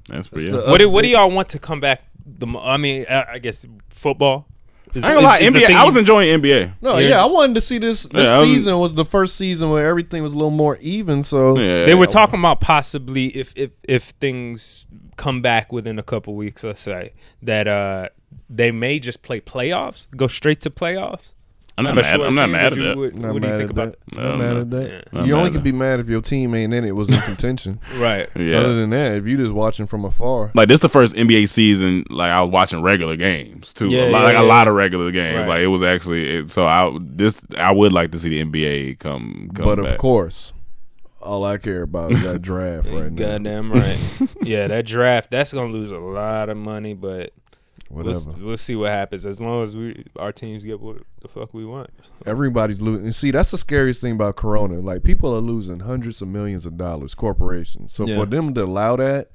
S3: That's pretty.
S5: the-
S3: Yeah.
S4: What do y'all want to come back? I mean, I guess football.
S3: I ain't gonna lie. NBA. I was enjoying NBA.
S5: no,
S4: Yeah.
S5: yeah, I wanted to see this. This
S3: Yeah, I was-
S5: season was the first season where everything was a little more even. So,
S3: Yeah.
S4: They were talking about possibly if things come back within a couple weeks, let's say that they may just play playoffs, go straight to playoffs.
S3: I'm not
S4: But
S3: mad.
S4: sure,
S3: I'm not
S4: see,
S3: mad
S4: would
S3: at
S4: you-
S3: that.
S4: What,
S5: not
S4: what do you
S5: mad
S4: think
S5: at
S4: about
S5: that. Not mad at that.
S3: Not
S5: You
S3: mad
S5: only
S3: at
S5: could be mad if your team ain't in it, was in contention.
S4: that? Right.
S3: Yeah.
S5: Other than that, if you just watching from afar,
S3: Like this, the first NBA season. Like I was watching regular games too.
S4: Yeah,
S3: a lot of regular games.
S4: Right.
S3: Like it was actually. So I would like to see the NBA come
S5: but
S3: back.
S5: of course, all I care about is that draft right now.
S4: Goddamn right. Yeah, that draft, that's gonna lose a lot of money, but
S5: Whatever.
S4: we'll see what happens as long as our teams get what the fuck we want.
S5: Everybody's losing. And see, that's the scariest thing about Corona. Like, people are losing hundreds of millions of dollars, corporations. So
S4: Yeah.
S5: for them to allow that,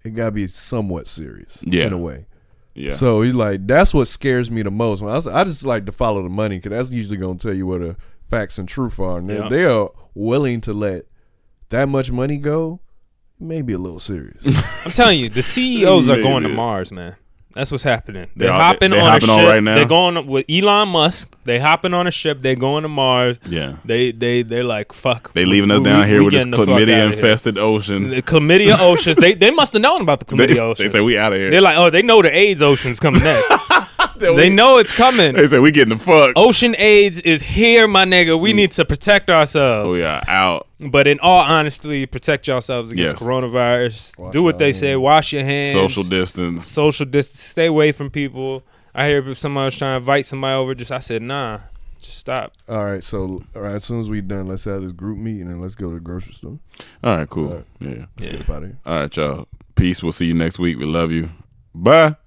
S5: it got to be somewhat serious
S3: Yeah.
S5: in a way.
S3: Yeah.
S5: So he's like, that's what scares me the most. I just like to follow the money because that's usually going to tell you what the facts and truth are. And
S4: Yeah.
S5: they are willing to let that much money go. Maybe a little serious.
S4: I'm telling you, the CEOs are going to
S3: Yeah.
S4: Mars, man. That's what's happening.
S3: They're
S4: hopping
S3: hopping
S4: on a ship
S3: on right now?
S4: They're going with Elon Musk. They hopping on a ship. They're going to Mars.
S3: Yeah.
S4: They're like, fuck.
S3: They leaving us down here with this
S4: getting the fuck outta
S3: chlamydia
S4: here.
S3: infested oceans.
S4: The chlamydia oceans. They must have known about the chlamydia
S3: They
S4: oceans.
S3: say we out of here.
S4: They're like, oh, they know the AIDS ocean's coming next. They know it's coming.
S3: They say we getting the fuck.
S4: Ocean AIDS is here, my nigga. We need to protect ourselves.
S3: We are out.
S4: But in all honesty, protect yourselves against coronavirus. Do what they say. Wash your hands.
S3: Social distance.
S4: Stay away from people. I hear if somebody was trying to invite somebody over. I said, nah, just stop.
S5: All right, so as soon as we done, let's have this group meeting and let's go to the grocery store.
S3: All right, cool.
S5: All right.
S3: Yeah.
S5: Get up out of here.
S3: All right, y'all. Peace. We'll see you next week. We love you. Bye.